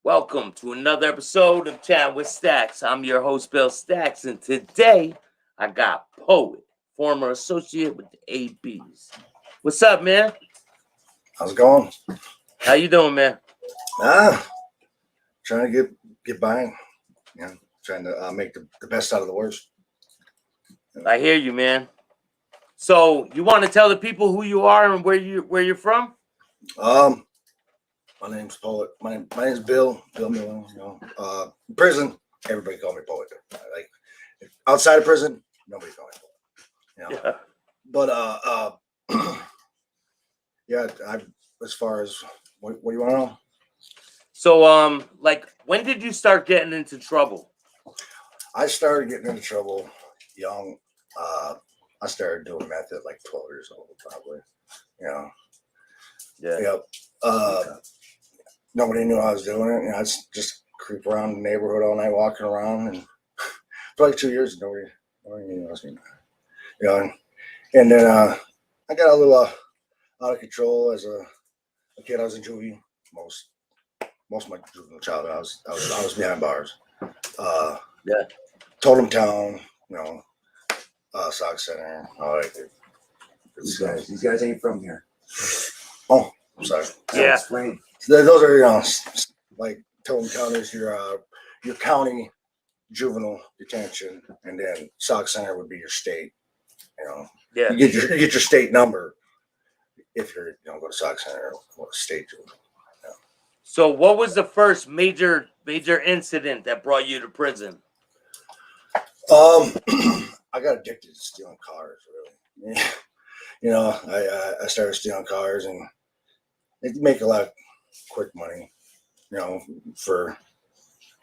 Welcome to another episode of Chat with Staxx. I'm your host, Bill Staxx, and today I got Poet, former associate with the ABs. What's up, man? How's it going? How you doing, man? Trying to get by, trying to make the best out of the worst. I hear you, man. So you want to tell the people who you are and where you're from? My name's Poet. My name's Bill Miller. Prison, everybody call me Poet. Like outside of prison, nobody call me Poet. Yeah. But yeah. As far as what do you want to know? So like when did you start getting into trouble? I started getting into trouble young. I started doing meth at like 12 years old, probably. Yeah. Yep. Nobody knew I was doing it. I just creep around the neighborhood all night, walking around, and for like 2 years, nobody knew I was doing that. And then I got a little out of control as a kid. I was in juvie most of my juvenile childhood. I was behind bars. Yeah. Totem Town, Sock Center. All right. These guys ain't from here. Oh, I'm sorry. Yeah. Explain. Those are like Totem Town is your county juvenile detention, and then Sock Center would be your state. Yeah. You get your state number if you're go to Sock Center or state juvenile. So what was the first major incident that brought you to prison? I got addicted to stealing cars. Really, I started stealing cars, and they make a lot of quick money. For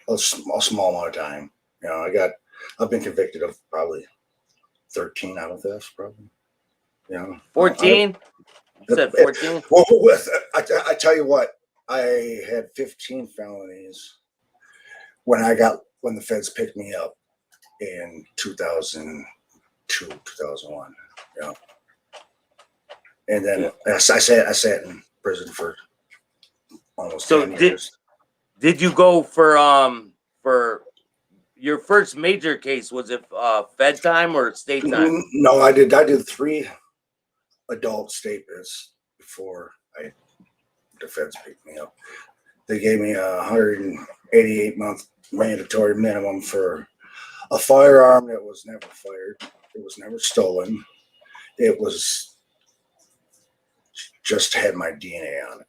a small amount of time. I've been convicted of probably 13 auto thefts, probably. 14? You said 14? Well, I tell you what, I had 15 felonies when the feds picked me up in 2002, 2001. And then I sat in prison for almost 10 years. Did you go for your first major case? Was it Fed time or state time? No, I did 3 adult statements before the feds picked me up. They gave me a 188-month mandatory minimum for a firearm that was never fired. It was never stolen. It was just had my DNA on it.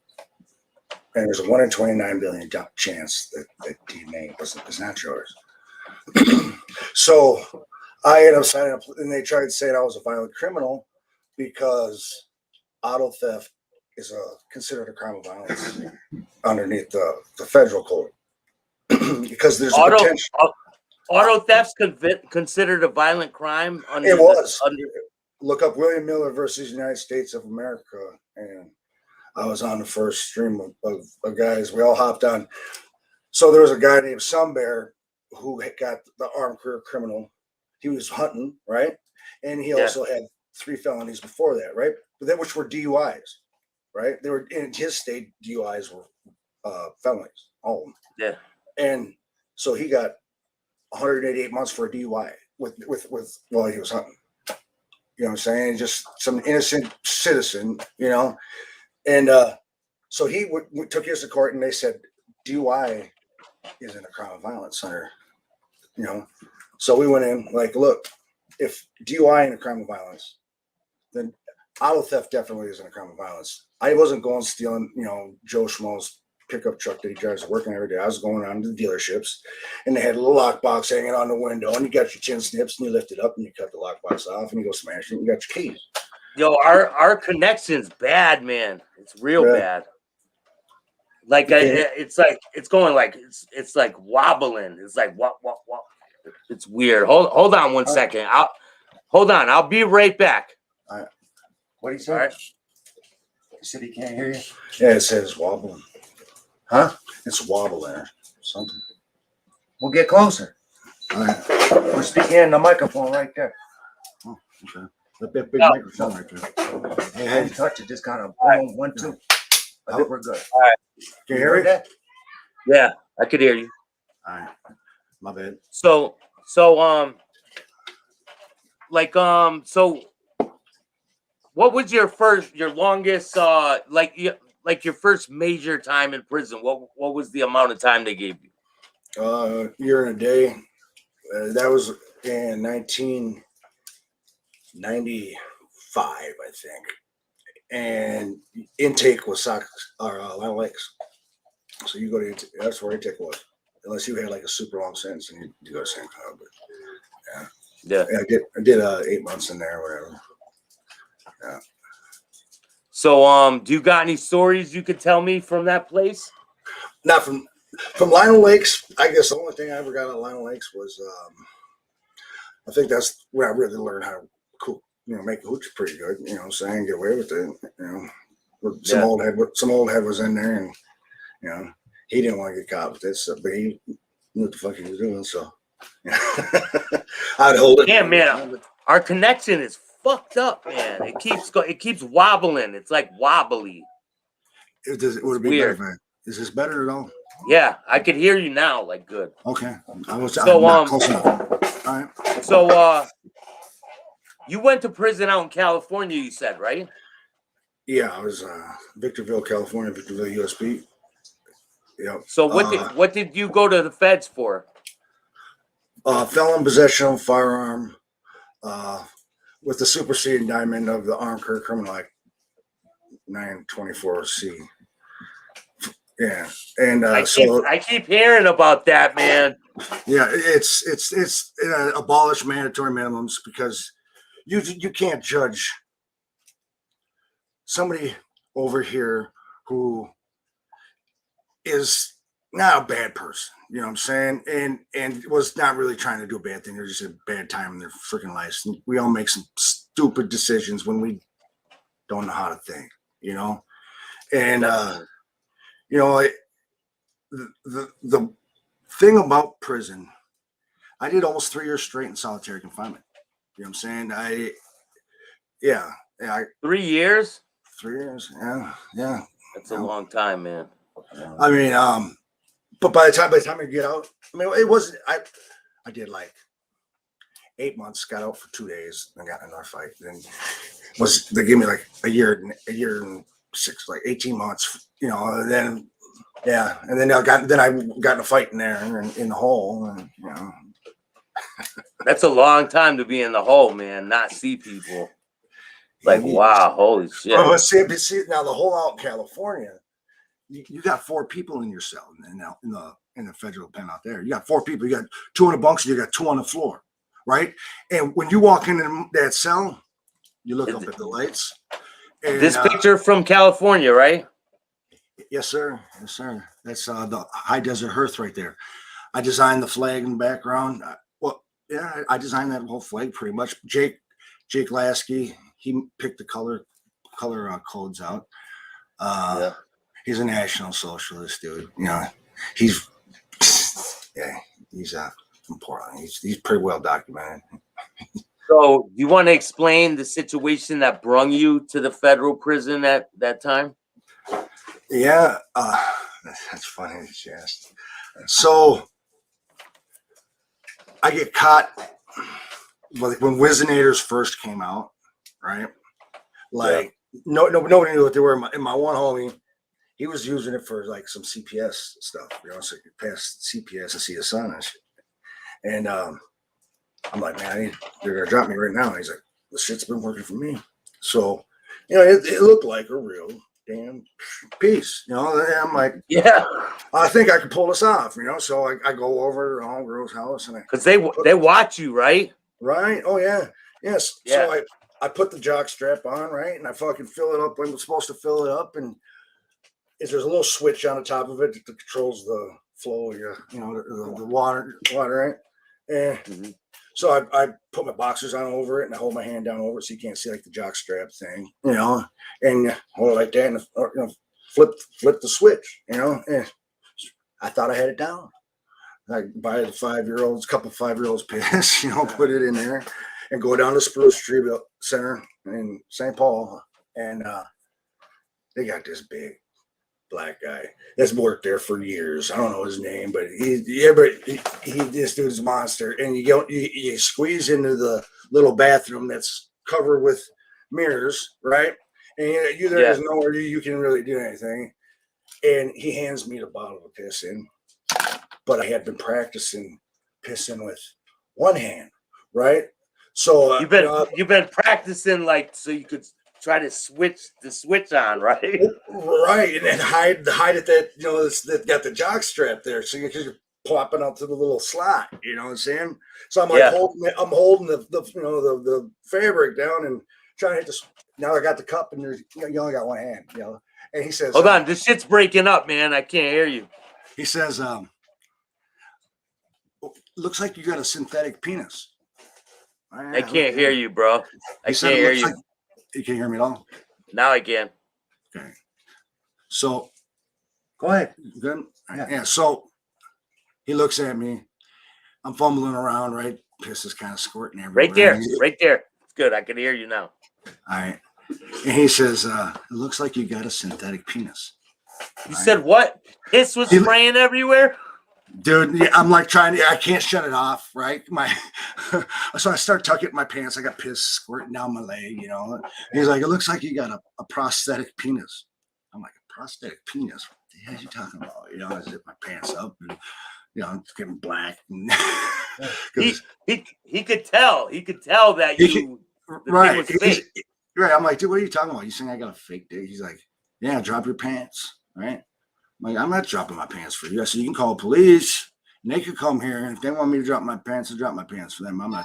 And there's a 1 in 29 billion chance that DNA is not yours. So I ended up signing up, and they tried to say I was a violent criminal because auto theft is considered a crime of violence underneath the federal code. Because there's a potential. Auto theft's considered a violent crime? It was. Look up William Miller versus United States of America, and I was on the first stream of guys. We all hopped on. So there was a guy named Sunbear who got the armed career criminal. He was hunting, right? And he also had 3 felonies before that, right? But then which were DUIs, right? They were in his state. DUIs were felonies, all of them. Yeah. And so he got 188 months for a DUI with while he was hunting. You know what I'm saying? Just some innocent citizen, And so he took his to court, and they said DUI isn't a crime of violence under, So we went in like, look, if DUI ain't a crime of violence, then auto theft definitely isn't a crime of violence. I wasn't going stealing, Joe Schmo's pickup truck that he drives to work every day. I was going on to the dealerships, and they had a little lockbox hanging on the window, and you got your chin snips, and you lift it up, and you cut the lockbox off, and you go smash it, and you got your keys. Yo, our connection's bad, man. It's real bad. Like it's like it's going like it's like wobbling. It's like what. It's weird. Hold on one second. I'll be right back. All right. What do you say? All right. He said he can't hear you. Yeah, it says wobbling. Huh? It's wobbling or something. We'll get closer. All right. We're speaking in the microphone right there. Oh, okay. The big microphone right there. Hey, how you touch it? Just kind of 1, 2. I think we're good. All right. Can you hear me? That? Yeah, I could hear you. All right, my bad. So what was your longest like your first major time in prison? What was the amount of time they gave you? Year and a day. That was in 1995, I think. And intake was Staxx or Line Lakes. So you go to that's where intake was, unless you had like a super long sentence and you go to St. Cloud. But Yeah. I did 8 months in there, or whatever. Yeah. So do you got any stories you could tell me from that place? Not from Lionel Lakes. I guess the only thing I ever got at Lionel Lakes was I think that's where I really learned how to cook, make hooch pretty good. You know what I'm saying? Get away with it. Some old head was in there, and he didn't want to get caught with this stuff, but he knew what the fuck he was doing. So I'd hold it. Yeah, man. Our connection is fucked up, man. It keeps wobbling. It's like wobbly. Would it be weird. better, man? Is this better at all? Yeah, I could hear you now, like good. Okay. I'm not close enough. All right. So you went to prison out in California, you said, right? Yeah, I was Victorville, California, Victorville, USB. Yep. So what did you go to the feds for? Felon possession of a firearm with the superseding indictment of the Armed Career Criminal Act 924C. Yeah, and I keep hearing about that, man. Yeah, it's abolish mandatory minimums because you can't judge somebody over here who is not a bad person, you know what I'm saying, and was not really trying to do a bad thing. They're just a bad time in their freaking lives. And we all make some stupid decisions when we don't know how to think, and the thing about prison, I did almost 3 years straight in solitary confinement. You know what I'm saying? 3 years? 3 years, yeah. That's a long time, man. I mean, but by the time I get out, I mean, it wasn't. I did like 8 months, got out for 2 days, and got in another fight. Then they gave me like a year and 18 months, and then. Yeah, and then I got in a fight in there in the hole, and That's a long time to be in the hole, man. Not see people. Like, wow, holy shit. Oh, see, now the hole out in California, you got 4 people in your cell, and now in the federal pen out there, you got 4 people. You got 2 on the bunks, and you got 2 on the floor, right? And when you walk into that cell, you look up at the lights. And, this picture from California, right? Yes, sir. Yes, sir. That's the high desert hearth right there. I designed the flag in the background. I designed that whole flag pretty much. Jake Lasky, he picked the color codes out. He's a National Socialist dude. He's from Portland. He's pretty well documented. So, you want to explain the situation that brung you to the federal prison at that time? Yeah, that's funny that you asked. So I get caught when Wizinators first came out, right? Like nobody knew what they were. In my one homie, he was using it for like some CPS stuff, so you could pass CPS and see the sun and shit. And I'm like, man, they're gonna drop me right now. And he's like, the shit's been working for me. So it looked like a real damn piece, and I'm like, yeah, I think I could pull this off, so I go over to the girl's house, and because they watch you, right? Oh yeah, yes. Yeah. So I put the jock strap on, right, and I fucking fill it up like I'm supposed to fill it up, and there's a little switch on the top of it that controls the flow of the water, right, and so I put my boxers on over it, and I hold my hand down over it so you can't see like the jock strap thing, and hold it like that, and flip the switch, and I thought I had it down. I buy the 5-year-olds, couple 5-year-olds piss, put it in there, and go down to Spruce Tree Center in St. Paul, and they got this big black guy that's worked there for years. I don't know his name, but he this dude's a monster. And you squeeze into the little bathroom that's covered with mirrors, right? And there's nowhere you can really do anything. And he hands me the bottle of piss in, but I had been practicing pissing with one hand, right? So you've been practicing like so you could try to switch the switch on, right? Right, and then hide at that that got the jock strap there, so you're plopping up to the little slot. You know what I'm saying? So I'm like holding the fabric down and trying to hit this. Now I got the cup, and you only got one hand, And he says, "Hold on, this shit's breaking up, man. I can't hear you." He says, "Looks like you got a synthetic penis." I can't hear you, bro. I can't hear you. You can't hear me at all? Now I can. Okay. So, go ahead. Good. Yeah. So, he looks at me. I'm fumbling around, right? Piss is kind of squirting everywhere. Right there. It's good. I can hear you now. All right. And he says, it looks like you got a synthetic penis. You said what? Piss was spraying everywhere? Dude, I'm like I can't shut it off, right? So I start tucking my pants. I got piss squirting down my leg, He's like, it looks like you got a prosthetic penis. I'm like, a prosthetic penis? What the hell are you talking about? I zip my pants up and, it's getting black. he could tell. He could tell that right. Was fake. Right. I'm like, dude, what are you talking about? You saying I got a fake dick? He's like, yeah, drop your pants, right? I'm like, I'm not dropping my pants for you. I said, you can call police and they could come here. And if they want me to drop my pants, I'll drop my pants for them. I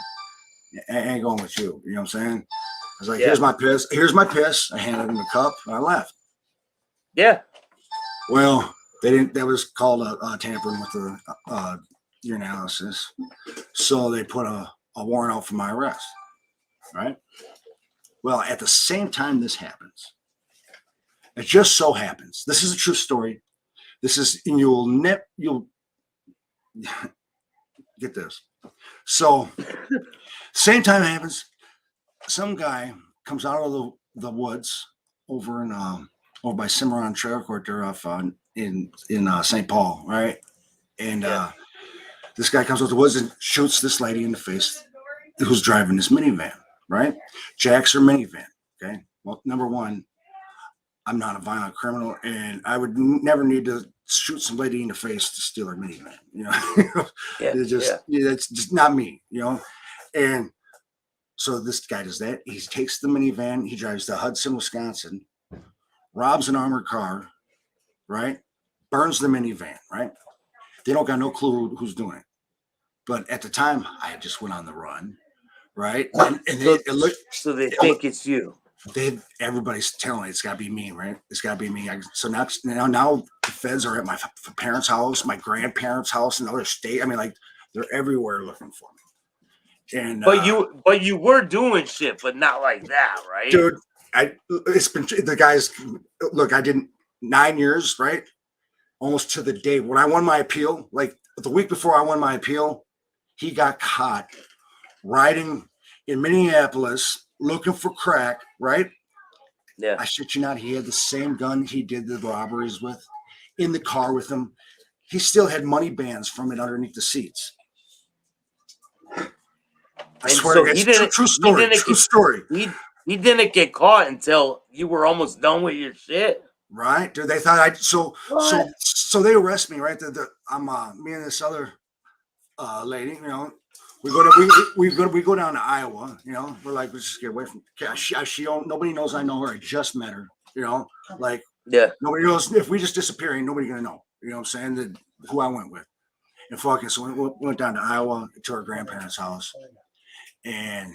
ain't going with you. You know what I'm saying? I was like, here's my piss. Here's my piss. I handed him the cup and I left. Yeah. Well, they didn't, that was called a tampering with the urinalysis. So they put a warrant out for my arrest. Right. Well, at the same time this happens, it just so happens, this is a true story. This is, and you'll get this. So, same time it happens, some guy comes out of the woods over by Cimarron Trail Court there off in St. Paul, right? And this guy comes out of the woods and shoots this lady in the face who's driving this minivan, right? Jacks her minivan. Okay. Well, number one, I'm not a violent criminal, and I would never need to shoot somebody in the face to steal her minivan. It's just not me, And so this guy does that. He takes the minivan. He drives to Hudson, Wisconsin, robs an armored car, right? Burns the minivan, right? They don't got no clue who's doing it. But at the time, I just went on the run, right? So they think it's you. Everybody's telling it's got to be me, right? It's got to be me. So now the feds are at my parents' house, my grandparents' house, in another state. I mean, like they're everywhere looking for me. And but you were doing shit, but not like that, right? Dude, it's been the guys. Look, I did 9 years, right? Almost to the day when I won my appeal. Like the week before I won my appeal, he got caught riding in Minneapolis looking for crack, right? Yeah. I shit you not, he had the same gun he did the robberies with in the car with him. He still had money bands from it underneath the seats. I swear, so it's true story. True story. He didn't get caught until you were almost done with your shit. Right? Dude, they thought so they arrest me, right? I'm me and this other lady, we go down to Iowa, we're like, let's just get away from nobody knows I know her. I just met her, nobody knows if we just disappear, ain't nobody gonna know, you know what I'm saying, who I went with. And fucking, so we went down to Iowa to our grandparents' house, and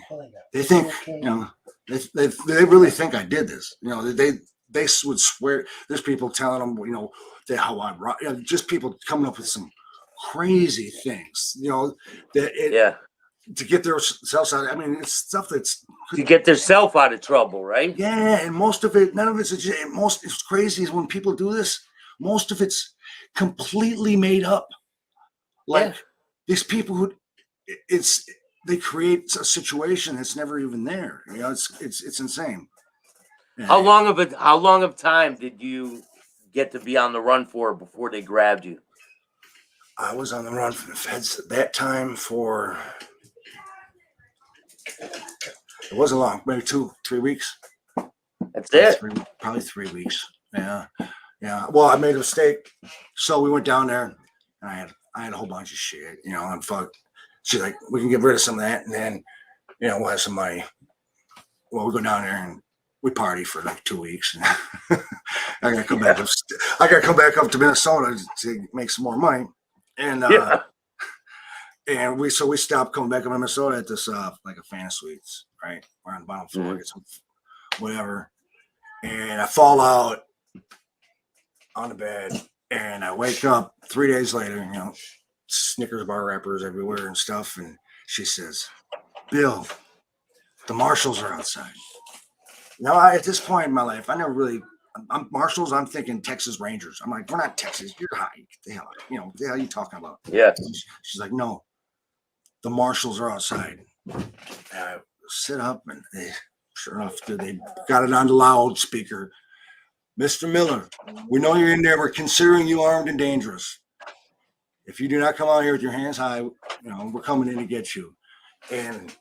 they think, they really think I did this, they would swear. There's people telling them, how I just people coming up with some crazy things, to get themselves out. I mean, it's stuff that's to get themselves out of trouble, right? Yeah, and most of it, none of it's it's crazy is when people do this. Most of it's completely made up. Like these people who, they create a situation that's never even there. It's insane. How long of time did you get to be on the run for before they grabbed you? I was on the run from the feds at that time for, it wasn't long, maybe 2-3 weeks. That's it. Probably 3 weeks. Yeah. Yeah. Well, I made a mistake. So we went down there and I had a whole bunch of shit, you know, and fuck. She's like, we can get rid of some of that and then, you know, we'll have some money. Well, we go down there and we party for like 2 weeks. And I gotta come back up. I gotta come back up to Minnesota to make some more money. And and we stopped coming back up to Minnesota at this like a Fantasy Suites, right? We're on the bottom floor, get some whatever. And I fall out on the bed and I wake up 3 days later, you know, Snickers bar wrappers everywhere and stuff. And she says, Bill, the marshals are outside. Now, at this point in my life, I never really, I'm marshals, I'm thinking Texas Rangers. I'm like, we're not Texas, you're high. The hell, you know, what the hell are you talking about? Yeah. She's like, no, the marshals are outside. And I sit up and sure enough, they got it on the loudspeaker. Mr. Miller, we know you're in there. We're considering you armed and dangerous. If you do not come out here with your hands high, you know, we're coming in to get you. And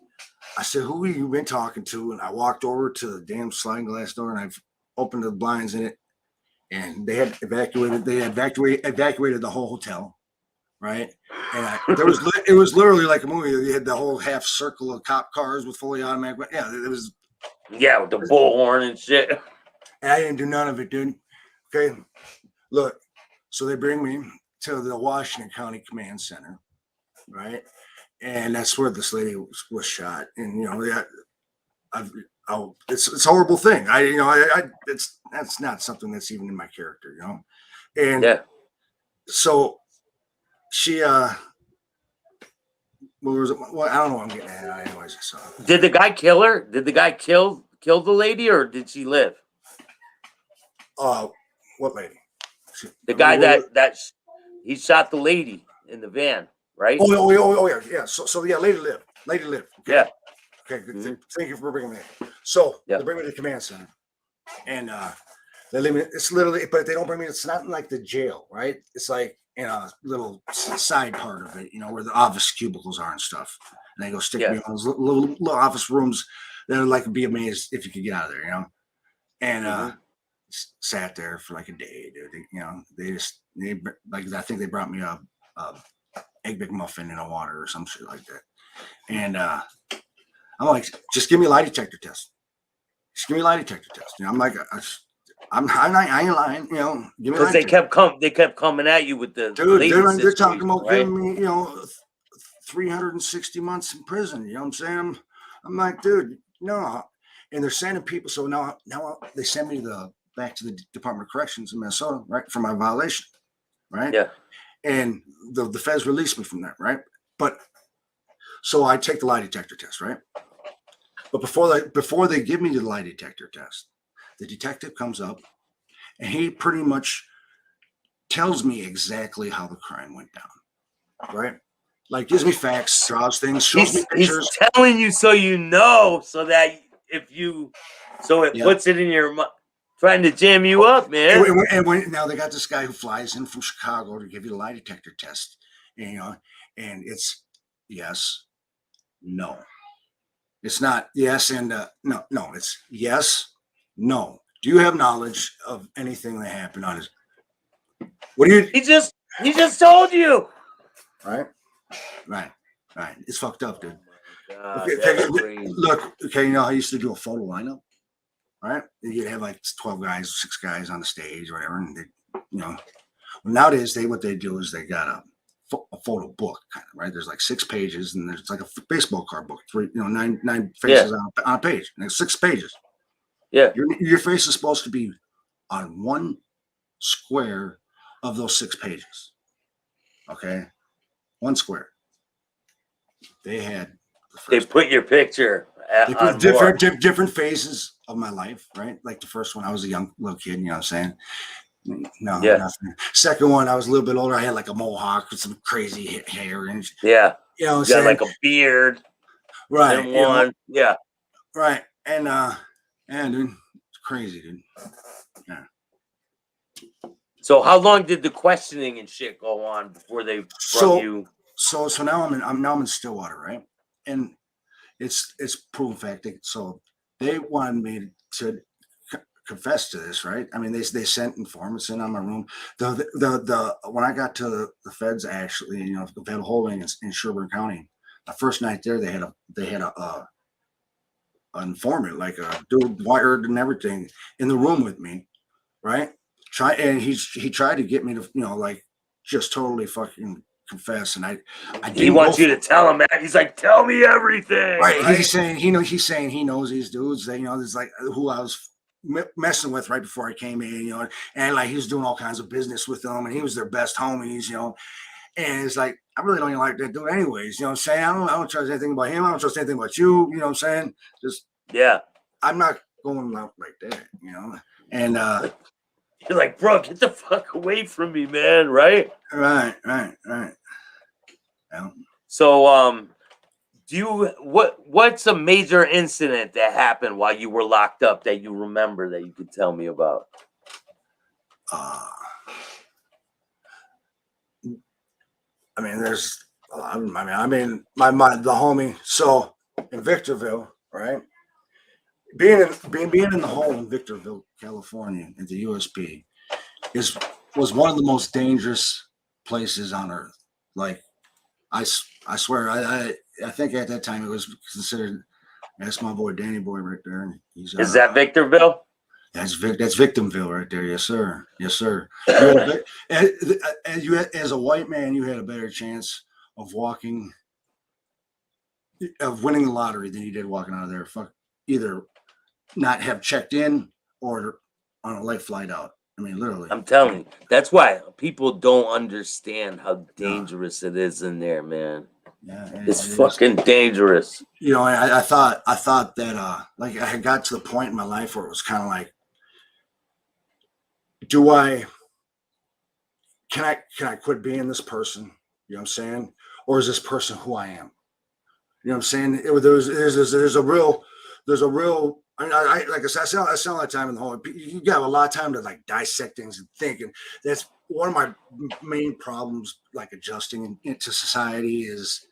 I said, who have you been talking to? And I walked over to the damn sliding glass door and I've opened the blinds in it. And they had evacuated the whole hotel. Right. And it was literally like a movie. You had the whole half circle of cop cars with fully automatic. Yeah, it was. Yeah, with the bullhorn and shit. And I didn't do none of it, dude. Okay. Look, so they bring me to the Washington County Command Center, right? And that's where this lady was shot. And you know, it's a horrible thing. That's not something that's even in my character, you know. And so she well, I don't know what I'm getting at anyways. So did the guy kill her? Did the guy kill the lady, or did she live? What lady? The guy that he shot the lady in the van, right? Oh yeah. So yeah, lady lived. Okay? Yeah. Okay. Good. Thank you for bringing me in. So they bring me to the command center, and they leave me. It's literally, but they don't bring me. It's not like the jail, right? It's like in a little side part of it, you know, where the office cubicles are and stuff. And they go stick me in those little office rooms. They're like, be amazed if you could get out of there, you know. And sat there for like a day, dude. You know, I think they brought me a egg McMuffin and a water or some shit like that. And I'm like, just give me a lie detector test. Just give me a lie detector test. You know, I'm like, I ain't lying. You know, give me. Because they kept coming at you with the dude. They're talking about giving me, you know, 360 months in prison. You know what I'm saying? I'm like, dude, no. And they're sending people. So now they send me back to the Department of Corrections in Minnesota, right, for my violation, right? Yeah. And the feds released me from that, right? But so I take the lie detector test, right? But before they give me the lie detector test, the detective comes up and he pretty much tells me exactly how the crime went down, right? Like gives me facts, draws things, shows me pictures. He's telling you so you know, so that it puts it in your mind. Trying to jam you up, man. And now they got this guy who flies in from Chicago to give you the lie detector test, and, you know, and it's yes, no. It's not yes and no. It's yes, no. Do you have knowledge of anything that happened on his? What do you? He just told you. Right. It's fucked up, dude. God, look, okay, you know how I used to do a photo lineup? Right, you'd have like 12 guys, 6 guys on the stage, or whatever, and they, you know, nowadays what they do is they got a photo book, kind of, right? There's like 6 pages, and there's like a baseball card book, 9 faces on a page, and there's 6 pages. Yeah, your face is supposed to be on 1 square of those 6 pages. Okay, 1 square. They put your picture. They put different phases of my life, right? Like the first one, I was a young little kid, you know what I'm saying? No, nothing. Second one, I was a little bit older. I had like a mohawk with some crazy hair and you know what I'm saying? Like a beard. Right. You know? Yeah. Right. And dude, it's crazy, dude. Yeah. So how long did the questioning and shit go on before they brought you? So now I'm in Stillwater, right? And it's proven fact. So they wanted me to confess to this, right? I mean, they sent informants in on my room. The when I got to the feds, actually, the federal holding in Sherburne County, the first night there, they had a an informant, like a dude wired and everything, in the room with me, right? He tried to get me to, like, just totally fucking confess, and I He didn't wants go you to tell him that. He's like, tell me everything. right. Right? He's saying he knows these dudes. That, this is like who I was messing with right before I came in, and like he was doing all kinds of business with them, and he was their best homies, And it's like, I really don't even like that dude anyways. You know what I'm saying? I don't trust anything about him. I don't trust anything about you. You know what I'm saying? Just, yeah. I'm not going out like that, And you're like, bro, get the fuck away from me, man. Right? right. Yeah. So, what's a major incident that happened while you were locked up that you remember that you could tell me about? I mean, there's, the homie. So in Victorville, right? Being in the hole in Victorville, California, at the USB, was one of the most dangerous places on earth. Like, I swear, I think at that time it was considered. That's my boy Danny Boy right there, and he's. Is that Victorville? That's Victimville right there. Yes, sir. Yes, sir. As a white man, you had a better chance of winning the lottery than you did walking out of there. Either not have checked in or on a late flight out. I mean, literally. I'm telling you, that's why people don't understand how dangerous it is in there, man. Yeah, it's fucking dangerous. I thought that like I had got to the point in my life where it was kind of like, can I quit being this person? You know what I'm saying? Or is this person who I am? You know what I'm saying? There's a real. I mean, like I said, I spend a lot of time in the hole. You got a lot of time to like dissect things and think, and that's one of my main problems. Like adjusting into society is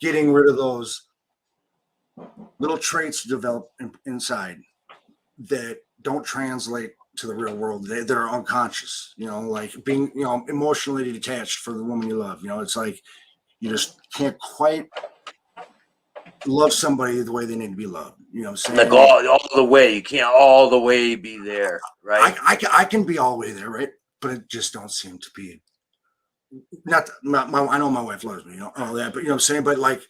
getting rid of those little traits developed inside that don't translate to the real world. They're unconscious. Like being emotionally detached for the woman you love. It's like you just can't quite love somebody the way they need to be loved. You know what I'm saying? Like all the way. You can't all the way be there, right? I can be all the way there, right? But it just don't seem to be. Not I know my wife loves me, all that, but you know what I'm saying? But like,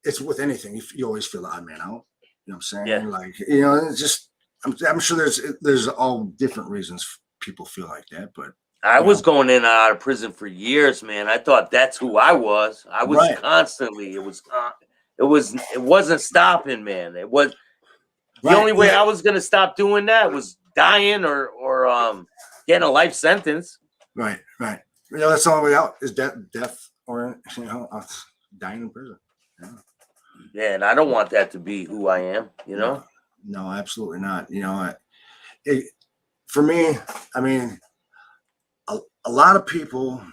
it's with anything. You always feel the odd man out. You know what I'm saying? Yeah. Like, it's just, I'm sure there's all different reasons people feel like that, but I was going in and out of prison for years, man. I thought that's who I was. I was constantly. It wasn't stopping, man. It was the only way I was gonna stop doing that was dying or getting a life sentence. Right. That's the only way out is death or dying in prison. Yeah, and I don't want that to be who I am. No, absolutely not. For me, I mean, a lot of people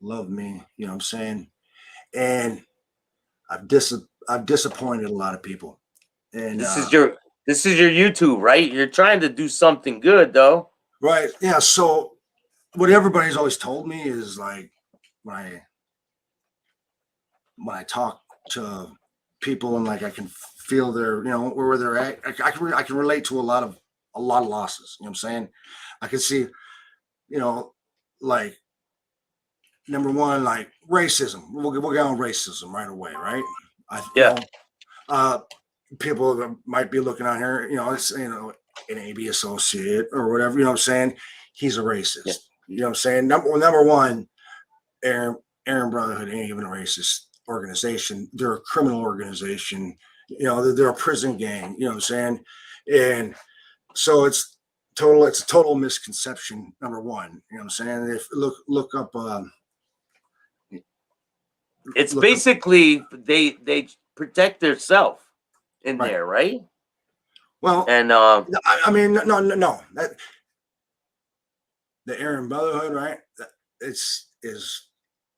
love me. You know what I'm saying? And I've disappointed a lot of people. And this is your YouTube, right? You're trying to do something good, though. Right. Yeah. So what everybody's always told me is like when I talk to people and like I can feel their where they're at. I can relate to a lot of losses. You know what I'm saying? I can see, like number one, like racism. We'll get on racism right away, right? People might be looking on here, it's an AB associate or whatever, you know what I'm saying? He's a racist. Yeah. You know what I'm saying? Number one, Aryan Brotherhood ain't even a racist organization. They're a criminal organization. They're a prison gang, you know what I'm saying? And so it's a total misconception, number one. You know what I'm saying? If look up it's basically they protect themselves in there, right? Well, and I mean, no. the Aryan Brotherhood, right? Is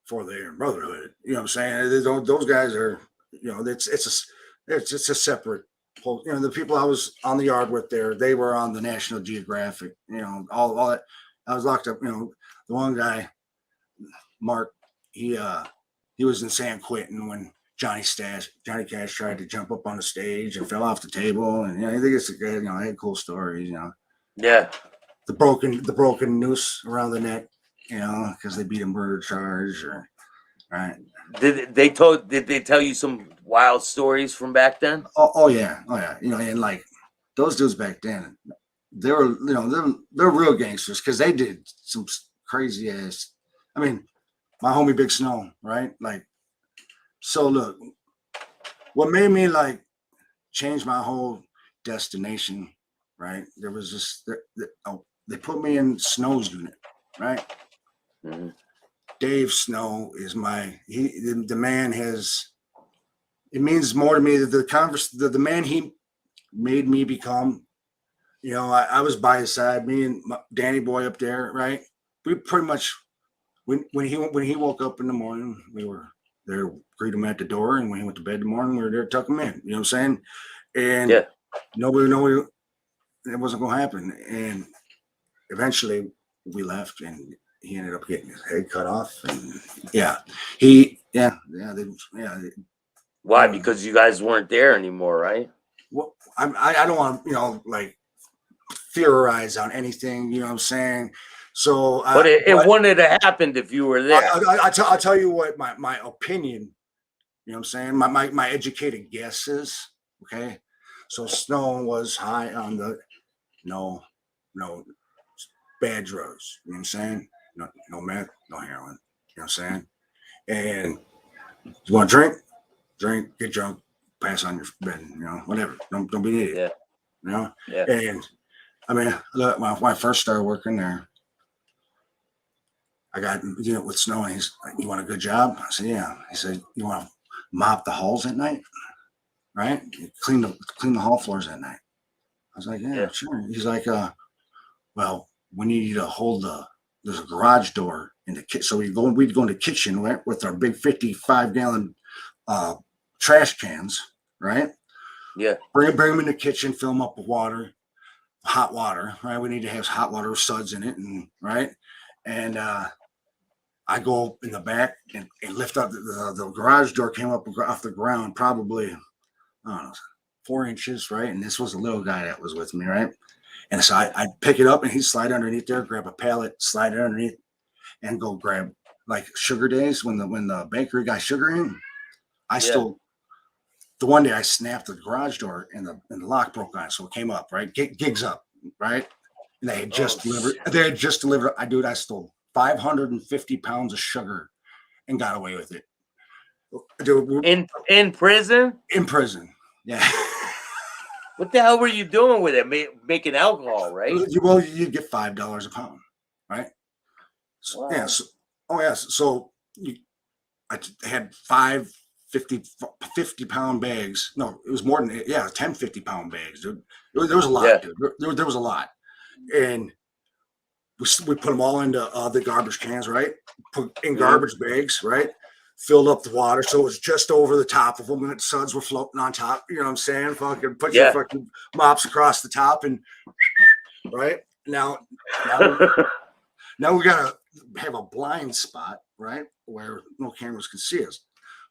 for the Aryan Brotherhood. You know what I'm saying? Those guys are, it's a separate whole. The people I was on the yard with there, they were on the National Geographic. All that. I was locked up. The one guy, Mark, he was in San Quentin when Johnny Cash tried to jump up on the stage and fell off the table, and I think it's a good. I had cool stories. Yeah. The broken noose around the neck, because they beat a murder charge, right? Did they tell you some wild stories from back then? Oh yeah. And like those dudes back then, they were, they're real gangsters because they did some crazy ass. I mean, my homie Big Snow, right? Like, so look, what made me like change my whole destination, right? There was this. They put me in Snow's unit, right? Mm-hmm. Dave Snow is the man has. It means more to me that the man he made me become. I was by his side. Me and Danny Boy up there, right? We pretty much when he woke up in the morning, we were there to greet him at the door, and when he went to bed in the morning, we were there to tuck him in. You know what I'm saying? And nobody it wasn't going to happen. And eventually, we left, and he ended up getting his head cut off. And Why? Because you guys weren't there anymore, right? Well, I don't want like theorize on anything. You know what I'm saying? So, but it wouldn't have happened if you were there. I'll tell you what my opinion. You know what I'm saying? My educated guess is, okay. So Snow was high on the no bad drugs. You know what I'm saying? No meth, no heroin. You know what I'm saying? And you want to drink, get drunk, pass on your bed. Whatever. Don't be an idiot. Yeah. And I mean, look, when I first started working there, I got with Snow, and he's like, "You want a good job?" I said, "Yeah." He said, "You want to mop the halls at night, right? Clean the hall floors at night." I was like, "Yeah, sure." He's like, "Well, we need you to hold there's a garage door in the kitchen, so we'd go in the kitchen, right, with our big 55-gallon trash cans, right? Yeah. Bring them in the kitchen, fill them up with water, hot water, right? We need to have hot water with suds in it, and right, and I go in the back and lift up the garage door. Came up off the ground, probably, I don't know, 4 inches, right? And this was a little guy that was with me, right? And so I'd pick it up, and he'd slide underneath there, grab a pallet, slide it underneath, and go grab like sugar days when the bakery got sugar in. The one day I snapped the garage door, and the lock broke on it, so it came up, right? Gigs up, right? And they had just delivered. I stole 550 pounds of sugar and got away with it. Dude, in prison? In prison, yeah. What the hell were you doing with it? Making alcohol, right? Well, you get $5 a pound, right? So, wow. Yeah. So I had 50-pound bags. No, it was more than 10 50-pound bags, dude. There was a lot, dude. There was a lot, and we put them all into the garbage cans, right? Put in garbage bags, right? Filled up the water so it was just over the top of them, and the suds were floating on top. You know what I'm saying? Fucking put your fucking mops across the top, and right now we gotta have a blind spot, right, where no cameras can see us.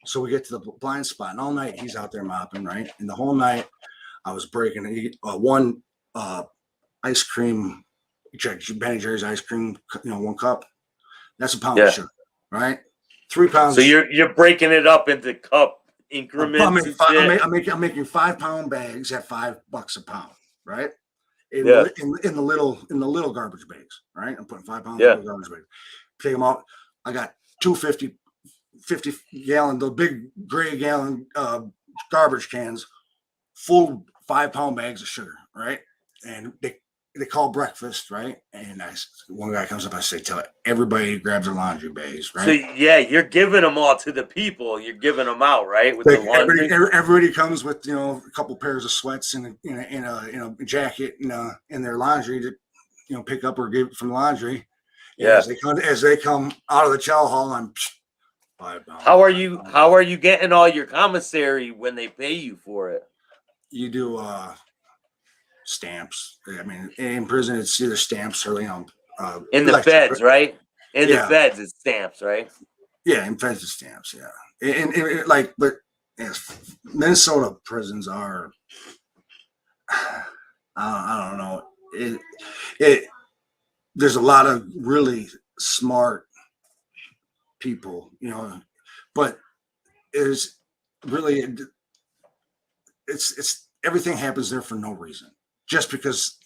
So we get to the blind spot, and all night he's out there mopping, right? And the whole night I was breaking one ice cream, Ben & Jerry's ice cream, 1 cup. That's a pound of sugar, right? 3 pounds. So you're breaking it up into cup increments. I'm making 5-pound bags at $5 a pound, right? In the little garbage bags, right? I'm putting 5 pounds in the garbage bags. Take them out. I got 50-gallon, the big gray gallon garbage cans, full 5-pound bags of sugar, right? And they call breakfast, right? And one guy comes up, I say, tell everybody to grab their laundry bags, right? So you're giving them all to the people. You're giving them out, right? With the laundry. Everybody comes with a couple pairs of sweats and in a jacket and in their laundry to pick up or give from laundry. Yeah. As they come out of the chow hall, I'm How are you getting all your commissary when they pay you for it? You do stamps. I mean, in prison it's either stamps or in the feds, right? In the feds, it's stamps, right? Yeah, in feds it's stamps, yeah. And but yes, Minnesota prisons are I don't know. There's a lot of really smart people, but it's really it's everything happens there for no reason, just because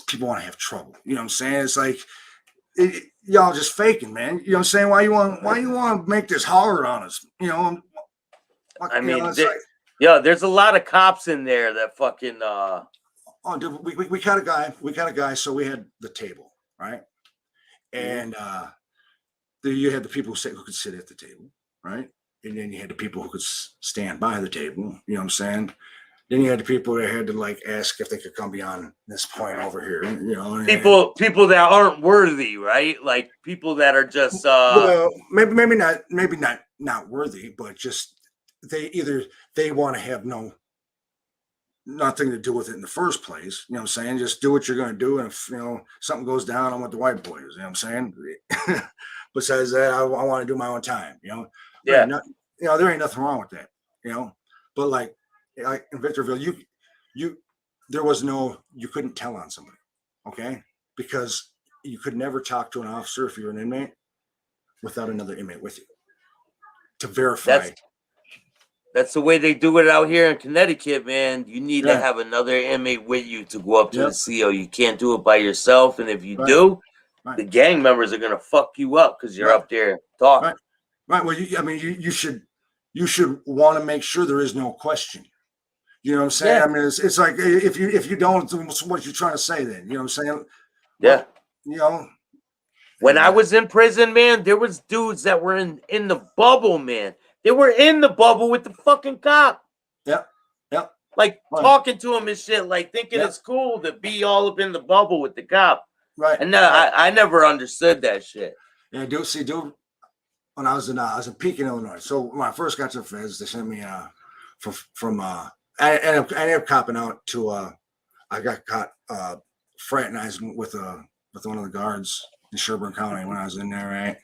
people want to have trouble. You know what I'm saying? It's like y'all just faking, man. You know what I'm saying? Why you want to make this hard on us? I mean, there's a lot of cops in there that fucking. Oh, dude, we got a guy. We got a guy. So we had the table, right? And you had the people who could sit at the table, right? And then you had the people who could stand by the table. You know what I'm saying? Then you had the people that had to ask if they could come beyond this point over here. People that aren't worthy, right? Like people that are just well, maybe not worthy, but just they want to have nothing to do with it in the first place. You know what I'm saying? Just do what you're going to do. And if, something goes down, I'm with the white boys. You know what I'm saying? Besides that, I want to do my own time, Yeah. There ain't nothing wrong with that, but like in Victorville, there was you couldn't tell on somebody. Okay. Because you could never talk to an officer if you're an inmate without another inmate with you to verify. That's the way they do it out here in Connecticut, man. You need to have another inmate with you to go up to the CO. You can't do it by yourself. And if you do, the gang members are going to fuck you up because you're up there talking. Right. Well, you should want to make sure there is no question. You know what I'm saying? Yeah. I mean, it's like if you don't, what you're trying to say then? You know what I'm saying? Yeah. Well, when I was in prison, man, there was dudes that were in the bubble, man. They were in the bubble with the fucking cop. Yeah. Like talking to him and shit, like thinking it's cool to be all up in the bubble with the cop. Right. And I never understood that shit. Yeah, dude. When I was in Pekin, Illinois. So when I first got to the feds, they sent me from I ended up copping out to I got caught fraternizing with one of the guards in Sherburne County when I was in there, right?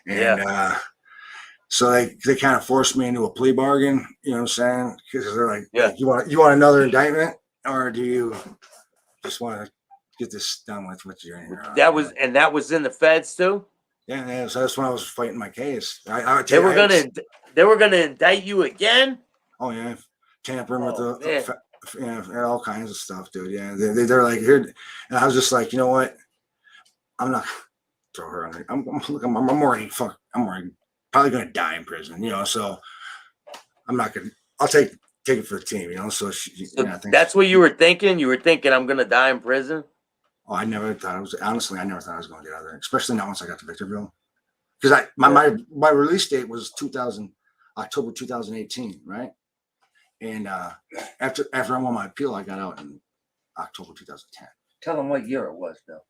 And so they kind of forced me into a plea bargain, you know what I'm saying? Because they're like, you want another indictment, or do you just want to get this done with what you're in here? That was in the feds too? Yeah. So that's when I was fighting my case. They were gonna indict you again? Oh yeah, tampering with all kinds of stuff, dude. Yeah, they're like here, and I was just like, you know what? I'm not throw her on. I'm already probably gonna die in prison, So I'm not gonna. I'll take it for the team, So that's what you were thinking. You were thinking I'm gonna die in prison. Oh, I never thought I was going to get out of there, especially not once I got to Victorville, because my release date was October 2018, right? And after I won my appeal, I got out in October 2010. Tell them what year it was, though.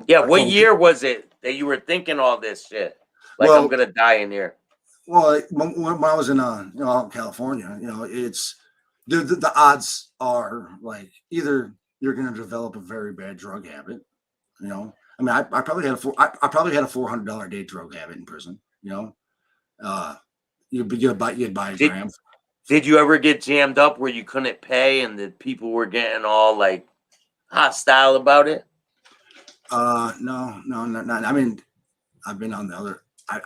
Yeah, what year was it that you were thinking all this shit? Like, I'm gonna die in here. Well, when I was in California, it's the odds are like either you're going to develop a very bad drug habit, I mean, I probably had a $400 a day drug habit in prison, you'd buy a gram. Did you ever get jammed up where you couldn't pay and the people were getting all like hostile about it? No, not. I mean, I've been on the other. I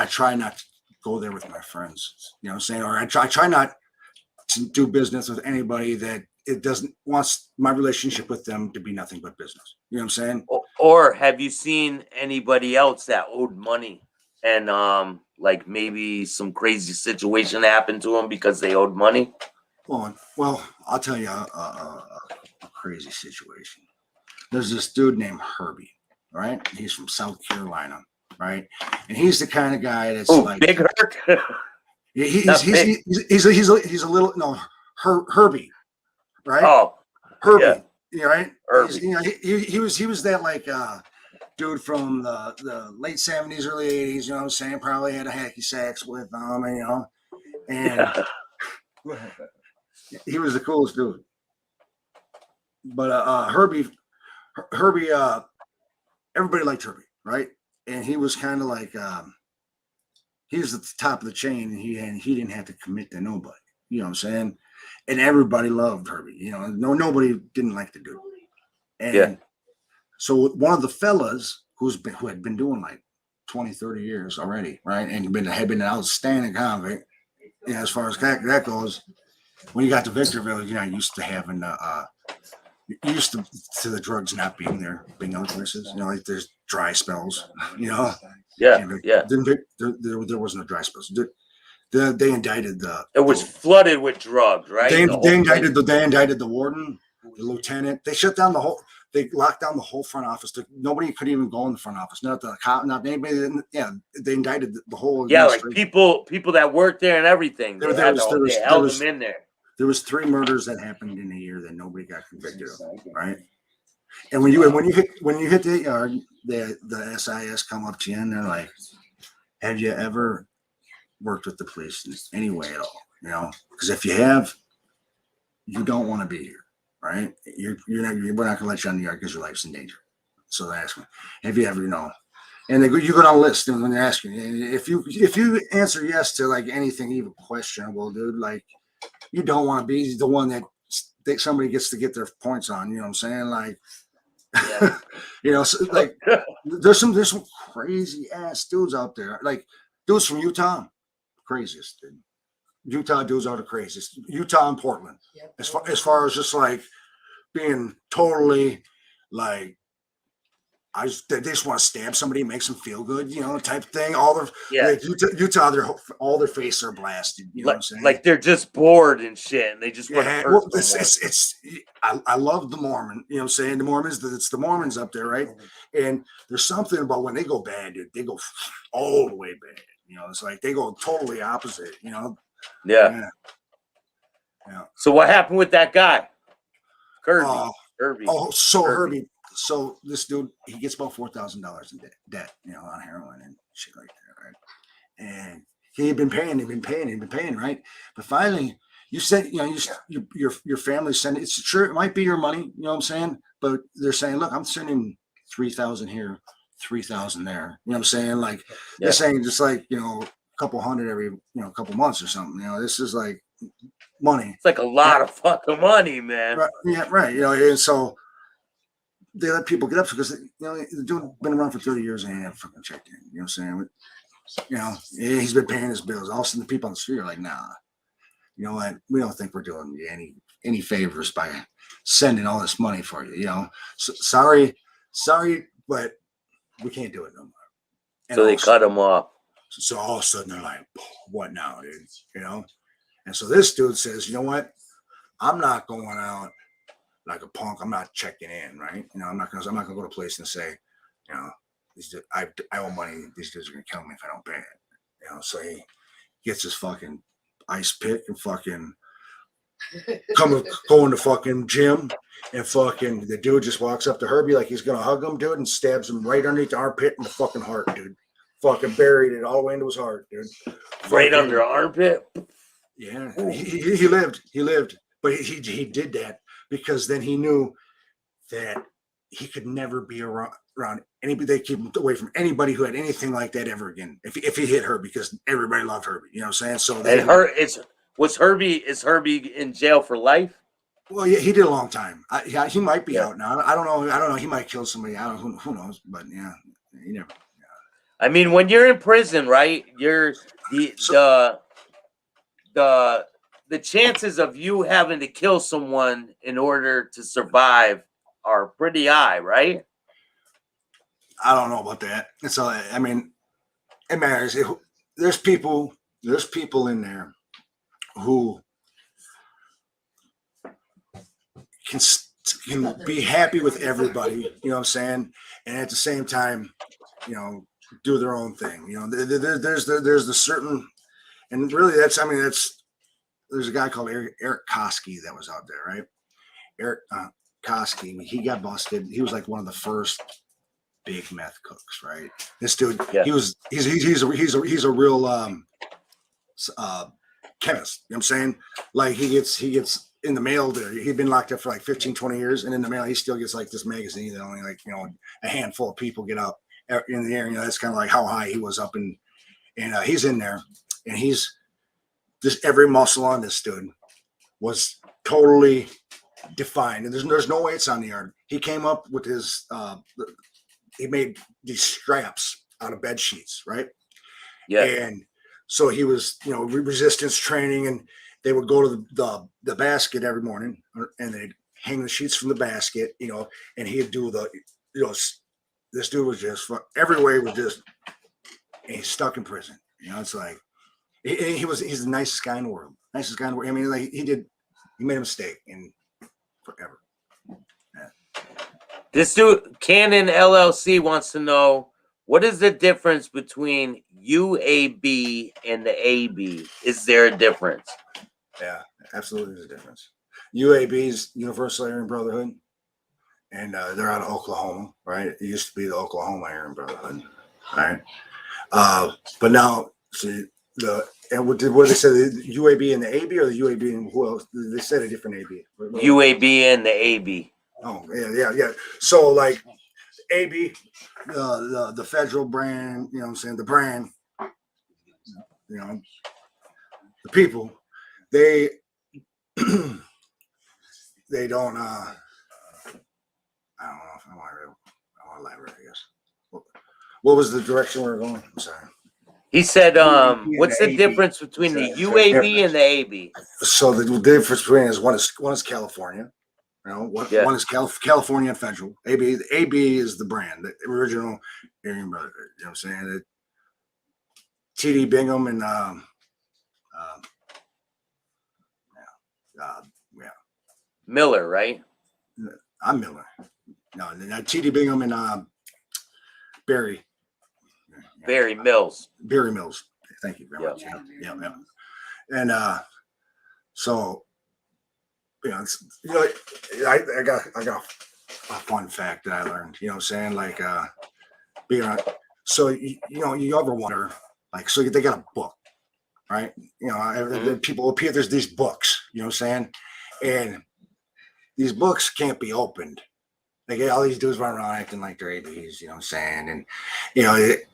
try not to go there with my friends. You know what I'm saying? Or I try not to do business with anybody that it doesn't wants my relationship with them to be nothing but business. You know what I'm saying? Or have you seen anybody else that owed money and like maybe some crazy situation happened to them because they owed money? Well, I'll tell you a crazy situation. There's this dude named Herbie, right? He's from South Carolina, right? And he's the kind of guy that's like Big Herc. he's a little Herbie, right? Oh, Herbie, right? Herbie. He was that like dude from the late 70s, early 80s, you know what I'm saying? Probably had a hacky sax with him, you know, and he was the coolest dude. But Herbie, everybody liked Herbie, right? And he was kind of like, he was at the top of the chain, and he didn't have to commit to nobody. You know what I'm saying? And everybody loved Herbie. You know, nobody didn't like the dude. And so one of the fellas who had been doing like 20, 30 years already, right? And had been an outstanding convict, you know, as far as that goes. When you got to Victorville, you know, used to having used to the drugs not being there, being other places. You know, like there's dry spells, you know. Yeah. There was no dry spells. They indicted It was flooded with drugs, right? They indicted the warden, the lieutenant. They shut down the whole. They locked down the whole front office. Nobody could even go in the front office. Not the cop, not anybody. Yeah, they indicted the whole. Yeah, like people that worked there and everything. They held them in there. There was 3 murders that happened in a year that nobody got convicted of, right? And when you hit the yard, the SIS come up to you and they're like, "Have you ever worked with the police in any way at all? You know, because if you have, you don't want to be here, right? We're not gonna let you on the yard because your life's in danger." So they ask me, "Have you ever, you know?" And you go down a list, and when they ask you, if you answer yes to like anything even questionable, dude, like you don't want to be the one that somebody gets to get their points on. You know what I'm saying? Like, you know, so, like there's some crazy ass dudes out there, like dudes from Utah, craziest dude. Utah dudes are the craziest. Utah and Portland, as far as just like being totally like, they just want to stab somebody, makes them feel good, you know, type of thing. All their Utah, all their faces are blasted. You know what I'm saying? Like they're just bored and shit, and they just want to hurt I love the Mormon. You know what I'm saying? The Mormons, it's the Mormons up there, right? And there's something about when they go bad, dude. They go all the way bad. You know, it's like they go totally opposite. You know? Yeah. So what happened with that guy? Herbie. Herbie. So this dude, he gets about $4,000 in debt, you know, on heroin and shit like that, right? And he had been paying, right? But finally, you said, you know, your family sent it. It's sure it might be your money, you know what I'm saying? But they're saying, look, I'm sending 3,000 here, 3,000 there. You know what I'm saying? Like they're saying just like, you know, a couple hundred every, you know, couple months or something. You know, this is like money. It's like a lot of fucking money, man. Right, yeah, right. You know, and so they let people get up because, you know, the dude been around for 30 years and he ain't fucking checked in. You know what I'm saying? You know, he's been paying his bills. All of a sudden, the people on the street are like, nah, you know what? We don't think we're doing you any favors by sending all this money for you. You know, so, sorry, but we can't do it no more. And so they cut him off. So all of a sudden, they're like, what now, dude? You know? And so this dude says, you know what? I'm not going out like a punk. I'm not checking in, right? You know, I'm not gonna go to a place and say, you know, I owe money. These dudes are gonna kill me if I don't pay it. You know, so he gets his fucking ice pick and fucking going to fucking gym, and fucking the dude just walks up to Herbie like he's gonna hug him, dude, and stabs him right underneath the armpit in the fucking heart, dude. Fucking buried it all the way into his heart, dude. Right under the armpit. Yeah, he lived, but he did that because then he knew that he could never be around anybody. They keep him away from anybody who had anything like that ever again. If he hit Herbie, because everybody loved Herbie, you know what I'm saying? So is Herbie in jail for life? Well, yeah, he did a long time. He might be out now. I don't know. He might kill somebody. I don't know. Who knows? But yeah, you never. I mean, when you're in prison, right? You're the chances of you having to kill someone in order to survive are pretty high, right? I don't know about that. It's all. I mean, it matters. There's people in there who can be happy with everybody. You know what I'm saying? And at the same time, you know, do their own thing. You know, there's the certain, and really that's there's a guy called Eric Koski that was out there, right? Eric Koski, he got busted. He was like one of the first big meth cooks, right? This dude, Yeah. he's a real chemist. You know what I'm saying? Like he gets in the mail there. He'd been locked up for like 15, 20 years, and in the mail he still gets like this magazine that only like, you know, a handful of people get up in the air. You know, that's kind of like how high he was up, and he's in there, and he's just every muscle on this dude was totally defined, and there's no weights on the arm. He came up with his he made these straps out of bed sheets, right? Yeah. And so he was, you know, resistance training, and they would go to the basket every morning, and they'd hang the sheets from the basket, you know, and he'd do the, you know, this dude was just every way was just, and he's stuck in prison. You know, it's like he's the nicest guy in the world. Nicest guy in the world. I mean, like he made a mistake in forever. Yeah. This dude, Canon LLC, wants to know, what is the difference between UAB and the AB? Is there a difference? Yeah, absolutely, there's a difference. UAB is Universal Aryan Brotherhood, and they're out of Oklahoma, right? It used to be the Oklahoma Aryan Brotherhood, right? But now, see, what did they say? The UAB and the AB, or the UAB and who else? They said a different AB. UAB and the AB. Oh, yeah. So like AB, the federal brand, you know what I'm saying? The brand, you know, the people, they they don't I don't know if I want to elaborate, I guess. What was the direction we were going? I'm sorry. He said, UAB and what's the AB. difference between the UAB and the AB? So the difference between is one is California. You know, one is California and federal. AB is the brand, the original Aryan Brotherhood. You know what I'm saying? TD Bingham and Miller, right? I'm Miller. No, TD Bingham and Barry Mills. Barry Mills. Thank you very much. Yeah. And so, you know, I got a fun fact that I learned. You know what I'm saying? Like being on. So you know, you ever wonder, like, so they got a book, right? You know, people appear. There's these books. You know what I'm saying? And these books can't be opened. Like all these dudes run around acting like they're ABs. You know what I'm saying? And you know, it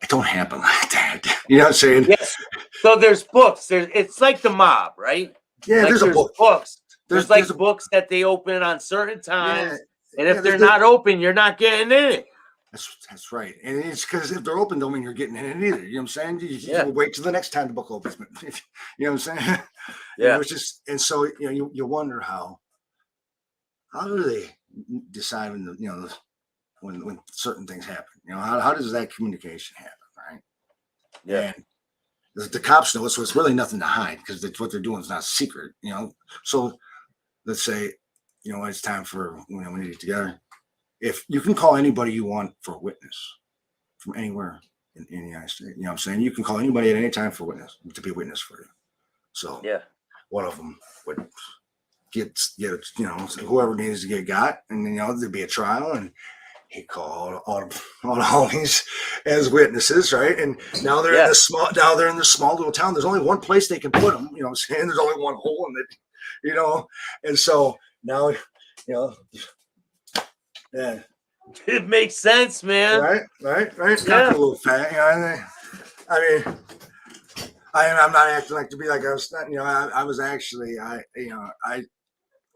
don't happen like that. You know what I'm saying? Yes. So there's books. It's like the mob, right? Yeah, like there's a book. Books. There's books that they open on certain times, and if they're not open, you're not getting in it. That's right. And it's because if they're open, don't mean you're getting in it either. You know what I'm saying? You wait till the next time the book opens. You know what I'm saying? Yeah. You know, it's just, and so you know, you wonder how do they decide when you know when certain things happen? You know, how does that communication happen, right? Yeah. And the cops know it, so it's really nothing to hide because what they're doing is not secret. You know, so let's say, you know, it's time for, you know, we need to get together. If you can call anybody you want for a witness from anywhere in the United States, you know what I'm saying? You can call anybody at any time for witness, to be a witness for you. So one of them would get, you know, whoever needs to get got, and you know, there'd be a trial, and he called all the homies as witnesses, right? And now they're in this small little town. There's only one place they can put them, you know what I'm saying? There's only one hole in it, you know? And so now, you know, yeah. It makes sense, man. Right. Yeah. A little fat, you know. I mean, I'm not acting like to be like I was. You know, I was actually,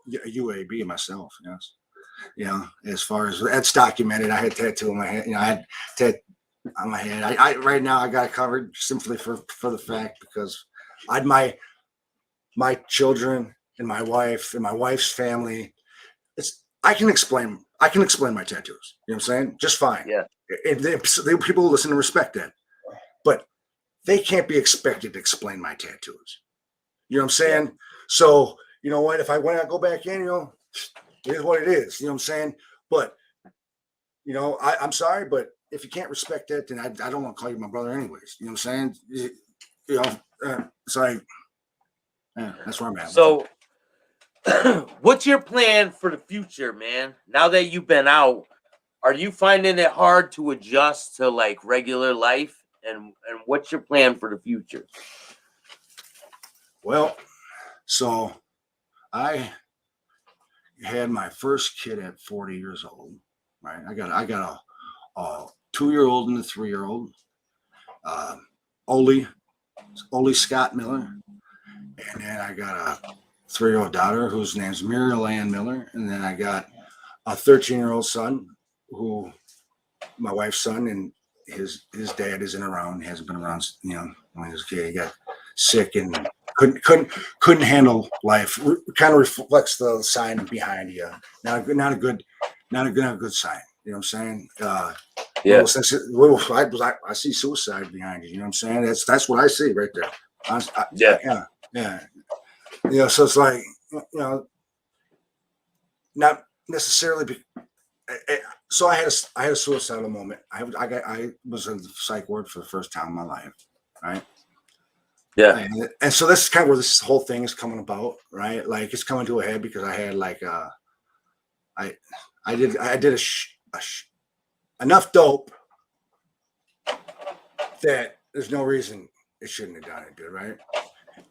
UAB myself. Yes. You know, as far as that's documented, I had a tattoo on my head. You know, I had tattoo on my head. I right now I got it covered simply for the fact because I'd my children and my wife and my wife's family. I can explain my tattoos. You know what I'm saying? Just fine. Yeah. People listen and respect that. But they can't be expected to explain my tattoos. You know what I'm saying? Yeah. So, you know what? When I go back in, you know, it is what it is. You know what I'm saying? But, you know, I'm sorry, but if you can't respect that, then I don't want to call you my brother anyways. You know what I'm saying? You know, it's like, that's where I'm at. So, what's your plan for the future, man? Now that you've been out, are you finding it hard to adjust to like regular life? And what's your plan for the future? Well, so I had my first kid at 40 years old. Right, I got a 2-year-old and a 3-year-old. Oli Scott Miller, and then I got a 3-year-old daughter whose name's Muriel Ann Miller, and then I got a 13-year-old son who my wife's son, and his dad isn't around. He hasn't been around, when he was a kid. He got sick and couldn't handle life. Kind of reflects the sign behind you. Not a good sign. You know what I'm saying? Yeah. I see suicide behind you. You know what I'm saying? That's what I see right there. Yeah. So it's like, not necessarily. So I had a suicidal moment. I was in the psych ward for the first time in my life, right? Yeah. And so that's kind of where this whole thing is coming about, right? Like it's coming to a head because I had like I did enough dope that there's no reason it shouldn't have done it, dude, right?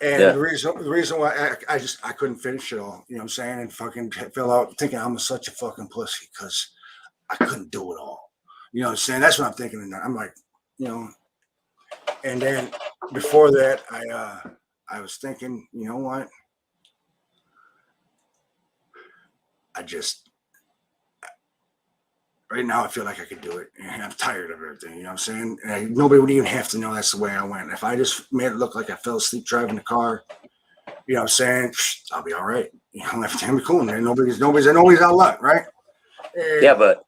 And the reason why I couldn't finish it all, you know what I'm saying, and fucking fell out thinking I'm such a fucking pussy because I couldn't do it all. You know what I'm saying? That's what I'm thinking. And I'm like, and then before that, I was thinking, you know what? Right now I feel like I could do it. And I'm tired of everything. You know what I'm saying? And nobody would even have to know that's the way I went. If I just made it look like I fell asleep driving the car, you know what I'm saying? I'll be all right. Everything will be cool. And nobody's out of luck, right? And, yeah, but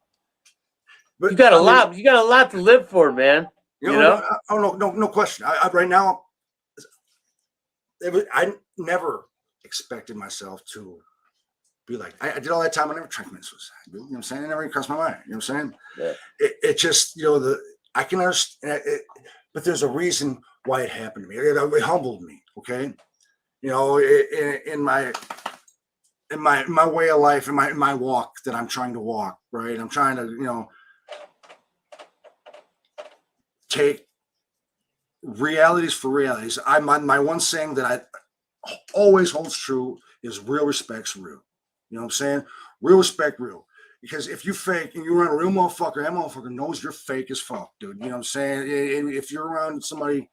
you got a lot. You got a lot to live for, man. No question. Right now, I never expected myself to be like, I did all that time. I never tried to commit suicide. You know what I'm saying? It never even crossed my mind. You know what I'm saying? Yeah. It just, I can understand it, but there's a reason why it happened to me. It humbled me. Okay. In my way of life, in my walk that I'm trying to walk, right? I'm trying to, take realities for realities. My one saying that I always holds true is real respect's real. You know what I'm saying? Real respect, real. Because if you fake and you're around a real motherfucker, that motherfucker knows you're fake as fuck, dude. You know what I'm saying? And if you're around somebody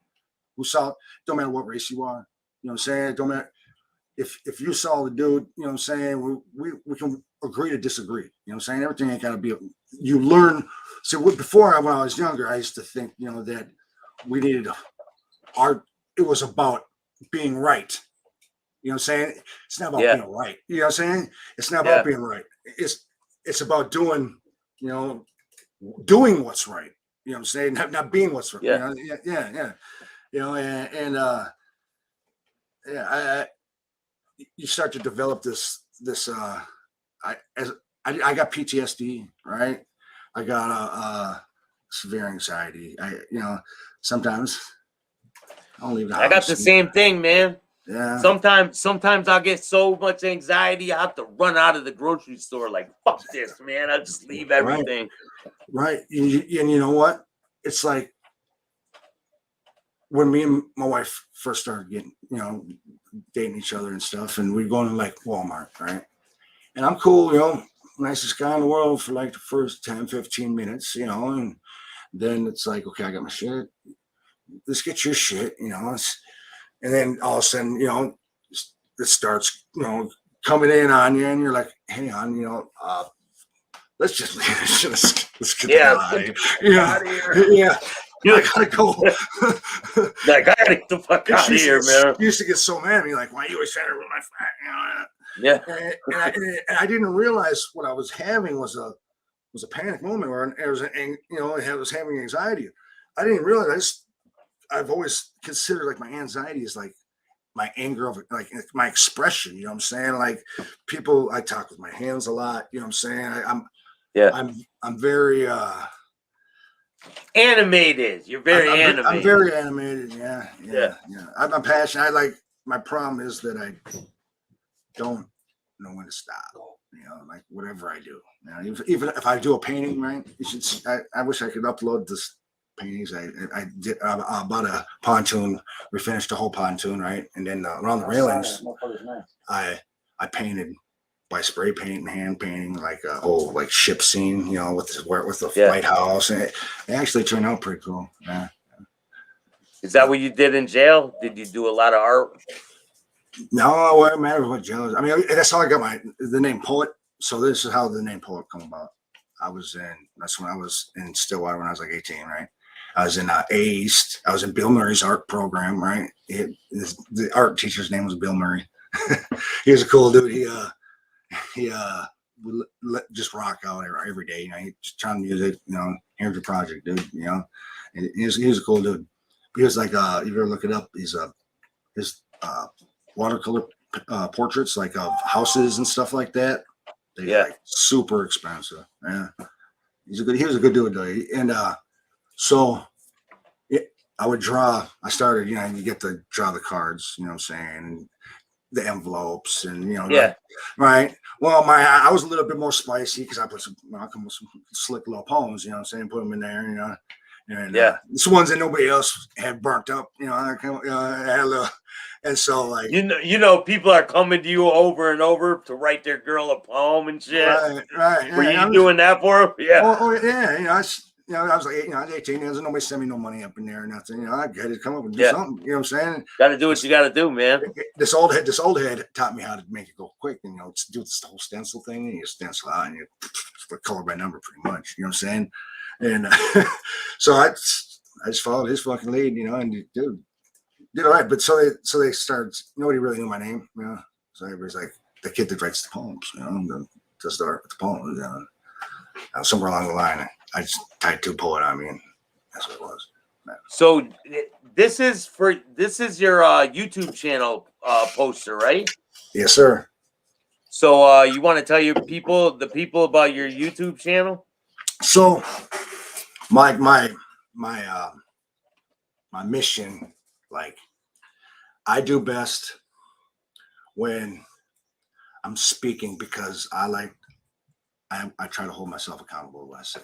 who's solid, don't matter what race you are. You know what I'm saying? Don't matter if you saw the dude. You know what I'm saying? We can agree to disagree. You know what I'm saying? Everything ain't gotta be. You learn. So before, when I was younger, I used to think, that we needed it was about being right. You know what I'm saying? It's not about being right. You know what I'm saying? It's not about being right. It's about doing what's right. You know what I'm saying? Not being what's right. Yeah. You start to develop this. I got PTSD, right? I got severe anxiety. Sometimes I'll leave the house. I got the same thing, man. Yeah. Sometimes I'll get so much anxiety, I have to run out of the grocery store. Like, fuck this, man. I just leave everything. Right. And you know what? It's like when me and my wife first started getting, dating each other and stuff, and we're going to like Walmart, right? And I'm cool, nicest guy in the world for like the first 10, 15 minutes, and then it's like, okay, I got my shit. Let's get your shit, and then all of a sudden, it starts, coming in on you, and you're like, hey, on, let's just let's get the hell out of here. Yeah. I gotta go. Like, I gotta get the fuck out of here, man. You used to get so mad at me, like, why you always trying to ruin my flat? Yeah. And I didn't realize what I was having was a panic moment where I was having anxiety. I didn't realize I've always considered like my anxiety is like my anger of like my expression. You know what I'm saying? Like I talk with my hands a lot. You know what I'm saying? I'm very animated. You're very animated. I'm very animated. Yeah. I'm passionate. My problem is that I don't know when to stop. You know, like whatever I do. You know, even if I do a painting, right? You should. I wish I could upload this paintings. I did about a pontoon. We finished the whole pontoon, right? And then around the railings, I painted by spray paint and hand painting like a whole like ship scene, you know, with the lighthouse, and it actually turned out pretty cool. Yeah. Is that what you did in jail? Did you do a lot of art? No, what matters what jail is. I mean, that's how I got the name Poet. So this is how the name Poet come about. That's when I was in Stillwater when I was like 18, right? I was in A East. I was in Bill Murray's art program, right? The art teacher's name was Bill Murray. He was a cool dude. He would just rock out every day. You know, he just trying music. You know, here's your project, dude. You know, and he was a cool dude. He was like, if you ever look it up, his watercolor portraits like of houses and stuff like that. They're like super expensive. Yeah, he was a good dude though. And so I would draw. I started, you know, you get to draw the cards, you know what I'm saying, the envelopes, and you know, right. Well, I was a little bit more spicy because I come with some slick little poems, you know what I'm saying, put them in there, you know, and it's ones that nobody else had burnt up, you know. I had a little, and so like you know, people are coming to you over and over to write their girl a poem and shit. Right. Were you doing that for them? Yeah. Oh yeah. You know, I was like, I was 18. There's nobody send me no money up in there or nothing. You know, I had to come up and do something. You know what I'm saying? Got to do what you got to do, man. This old head taught me how to make it go quick, and you know, do this whole stencil thing, and you stencil out, and you color by number, pretty much. You know what I'm saying? And so I just followed his fucking lead, you know, and dude did all right. But so they started. Nobody really knew my name, you know. So everybody's like the kid that writes the poems, you know, to start with the poems. You know, somewhere along the line, I just tied two Poet on me, and that's what it was. Yeah. So this is your YouTube channel poster, right? Yes, sir. So you want to tell the people about your YouTube channel? So my mission, like, I do best when I'm speaking because I try to hold myself accountable to what I say.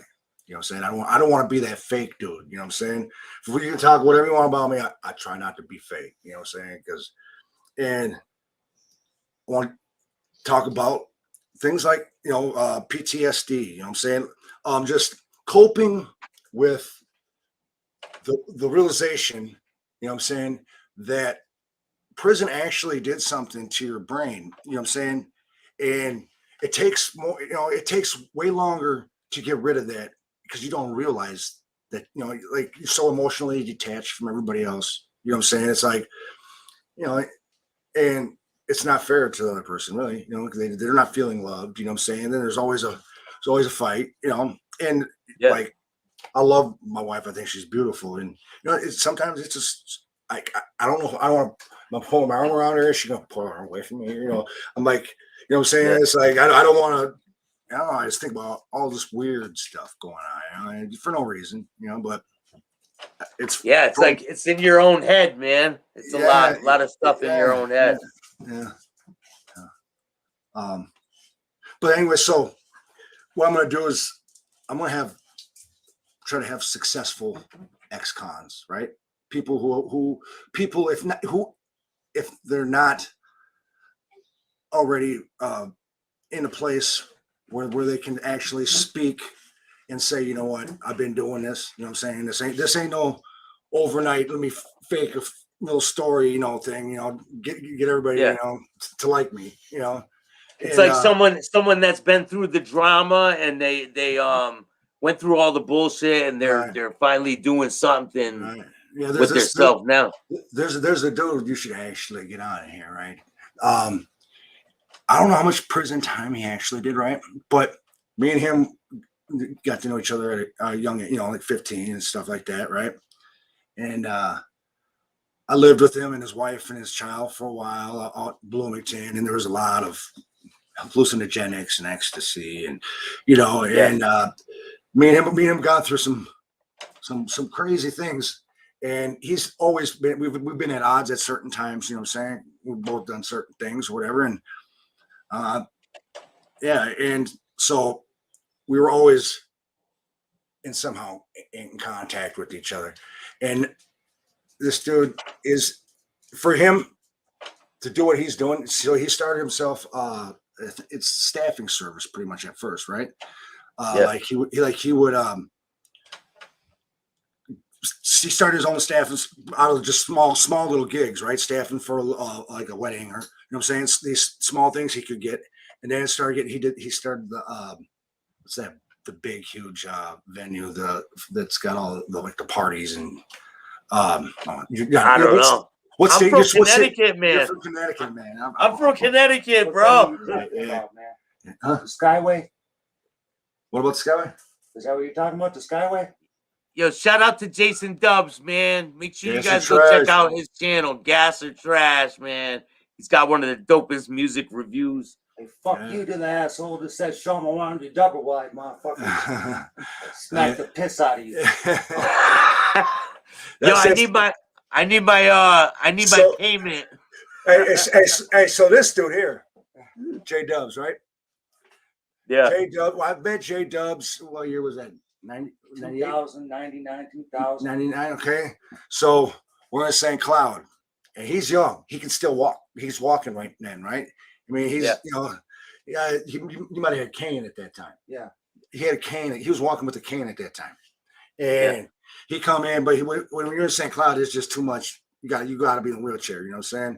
You know what I'm saying? I don't want to be that fake dude. You know what I'm saying? If you can talk whatever you want about me, I try not to be fake. You know what I'm saying? And I want to talk about things like, you know, PTSD. You know what I'm saying? Just coping with the realization, you know what I'm saying, that prison actually did something to your brain. You know what I'm saying? And it takes more, you know, it takes way longer to get rid of that because you don't realize that, you know, like, you're so emotionally detached from everybody else. You know what I'm saying? It's like, you know, and it's not fair to the other person, really, you know, because they're not feeling loved. You know what I'm saying? And then there's always a fight, you know, and like, I love my wife. I think she's beautiful. And, you know, sometimes it's just like, I don't know. I don't want to pull my arm around her. She's going to pull her arm away from me. You know, I'm like, you know what I'm saying? Yeah. It's like, I don't want to, I don't know. I just think about all this weird stuff going on, you know, for no reason, you know, but it's like, it's in your own head, man. It's a lot of stuff in your own head. Yeah. But anyway, so what I'm going to do is I'm going to try to have successful ex-cons, right? People if they're not already in a place where they can actually speak and say, you know what, I've been doing this, you know what I'm saying? This ain't no overnight, let me fake a little story, you know, thing, you know, get everybody, you know, to like me, you know. It's like someone that's been through the drama and they went through all the bullshit and they're finally doing something with themselves now. There's a dude you should actually get on in here, right? I don't know how much prison time he actually did, right? But me and him got to know each other at a young, you know, like 15 and stuff like that, right? And I lived with him and his wife and his child for a while out in Bloomington, and there was a lot of hallucinogenics and ecstasy, and you know, and me and him gone through some crazy things, and he's always been we've been at odds at certain times, you know what I'm saying? We've both done certain things or whatever, and Yeah, and so we were always somehow in contact with each other. And this dude is, for him to do what he's doing, so he started himself it's staffing service pretty much at first, right? Like he would he started his own staff out of just small little gigs, right? Staffing for like a wedding, or you know what I'm saying, these small things he could get. And then it started getting, he started the what's that, the big huge venue that's got all the like the parties and I don't know. What I'm state? from What state? Connecticut, man. You're from Connecticut, man. I'm from Connecticut, bro. Huh? Skyway? What about Skyway? Is that what you're talking about? The Skyway? Yo, shout out to Jason Dubs, man. Make sure you Gas guys or go check Trash. out his channel, Gas or Trash, man. He's got one of the dopest music reviews. Hey, fuck you to the asshole that says show me around your double wide, motherfucker. Smack the piss out of you. Yo, I need my payment. Hey, so this dude here, J Dubs, right? Yeah. J Dubs. Well, I bet J Dubs. What year was that? 2000, 99, 2000. 99. Okay. So we're in St. Cloud, and he's young. He can still walk. He's walking right then, right? I mean, he's you know, yeah. He might have had a cane at that time. Yeah. He had a cane. He was walking with a cane at that time, and he come in. But when you're in St. Cloud, it's just too much. You got to be in a wheelchair. You know what I'm saying?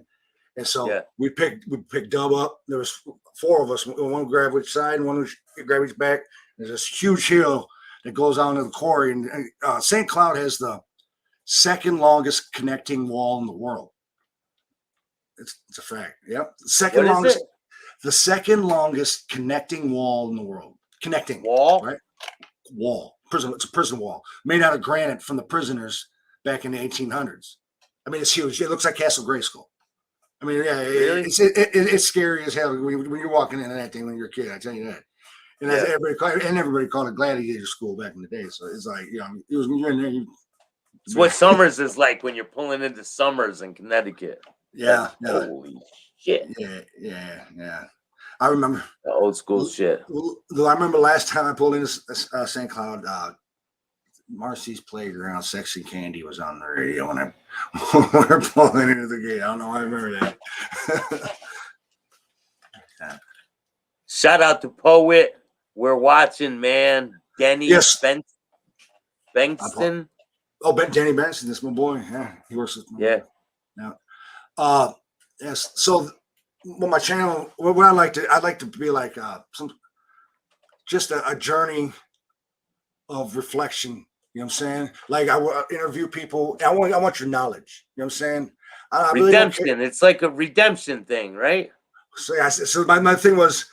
And so we picked Dub up. There was 4 of us. One grabbed each side, and one grabbed each back. There's this huge hill that goes on to the quarry, and St. Cloud has the second longest connecting wall in the world. It's a fact. Yep, the second longest connecting wall in the world. Connecting wall, right? Wall. Prison. It's a prison wall made out of granite from the prisoners back in the 1800s. I mean, it's huge. It looks like Castle Grayskull. I mean, yeah, really? It's scary as hell when you're walking into that thing when you're a kid. I tell you that. And everybody called it Gladiator School back in the day. So it's like, you know, it was when you're in there. It's what Summers is like when you're pulling into Summers in Connecticut. Yeah. Holy shit. Yeah. I remember the old school shit. I remember last time I pulled into St. Cloud, Marcy's Playground, Sex and Candy was on the radio when we're pulling into the gate. I don't know why I remember that. Shout out to Poet. We're watching, man. Denny Benston. Oh, Denny Benson, that's my boy. Yeah, he works with me. Yeah. Yes. So, my channel, I'd like to be like just a journey of reflection. You know what I'm saying? Like I will interview people. I want your knowledge. You know what I'm saying? Redemption. Really it's like a redemption thing, right? So my thing was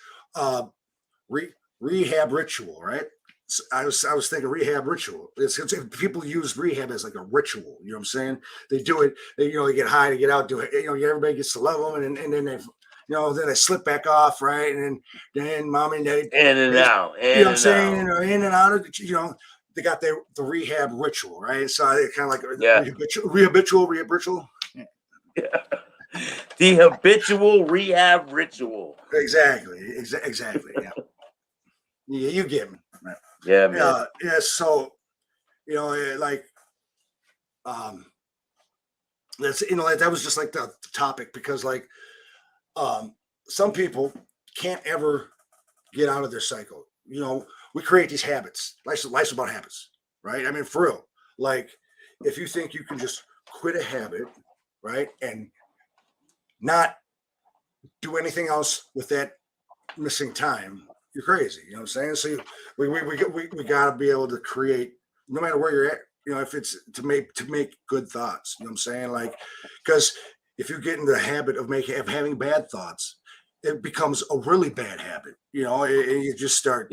rehab ritual, right? So I was thinking rehab ritual. It's people use rehab as like a ritual. You know what I'm saying? They do it. They get high to get out. Do it. Everybody gets to love them, and then they. Then they slip back off, right? And then mommy and daddy in and out. You know what I'm saying? In and out of they got the rehab ritual, right? So they kind of like rehabilitual. Yeah. The habitual rehab ritual. Exactly. Yeah. Yeah, you get me. Right? Yeah, man. Yeah. So, that's that was just like the topic because some people can't ever get out of their cycle. We create these habits. Life's about habits, right? I mean, for real. Like, if you think you can just quit a habit, right, and not do anything else with that missing time, you're crazy. You know what I'm saying? So we got to be able to create, no matter where you're at. If it's to make good thoughts. You know what I'm saying? Like, because if you get in the habit of having bad thoughts, it becomes a really bad habit, and you just start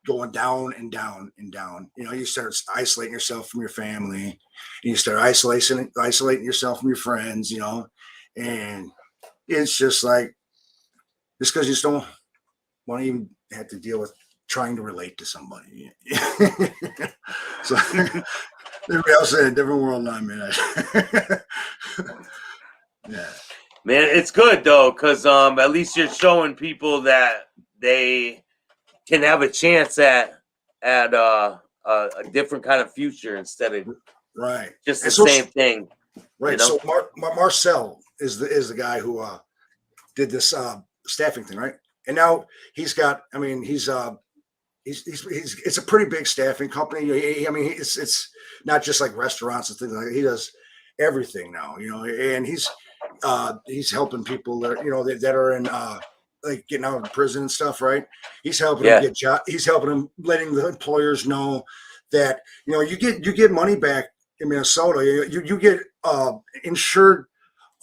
going down and down and down. You start isolating yourself from your family, and you start isolating yourself from your friends, and it's just like, just because you just don't want to even have to deal with trying to relate to somebody. So everybody else in a different world than I'm in. Yeah, man, it's good though, because at least you're showing people that they can have a chance at a different kind of future instead of just the same thing. Right. You know? So Marcel is the guy who did this staffing thing, right? And now he's got. I mean, he's it's a pretty big staffing company. I mean, it's not just like restaurants and things like that. He does everything now, and he's helping people that are in like getting out of prison and stuff, right? He's helping them get jobs. He's helping them, letting the employers know that you get money back in Minnesota. You get insured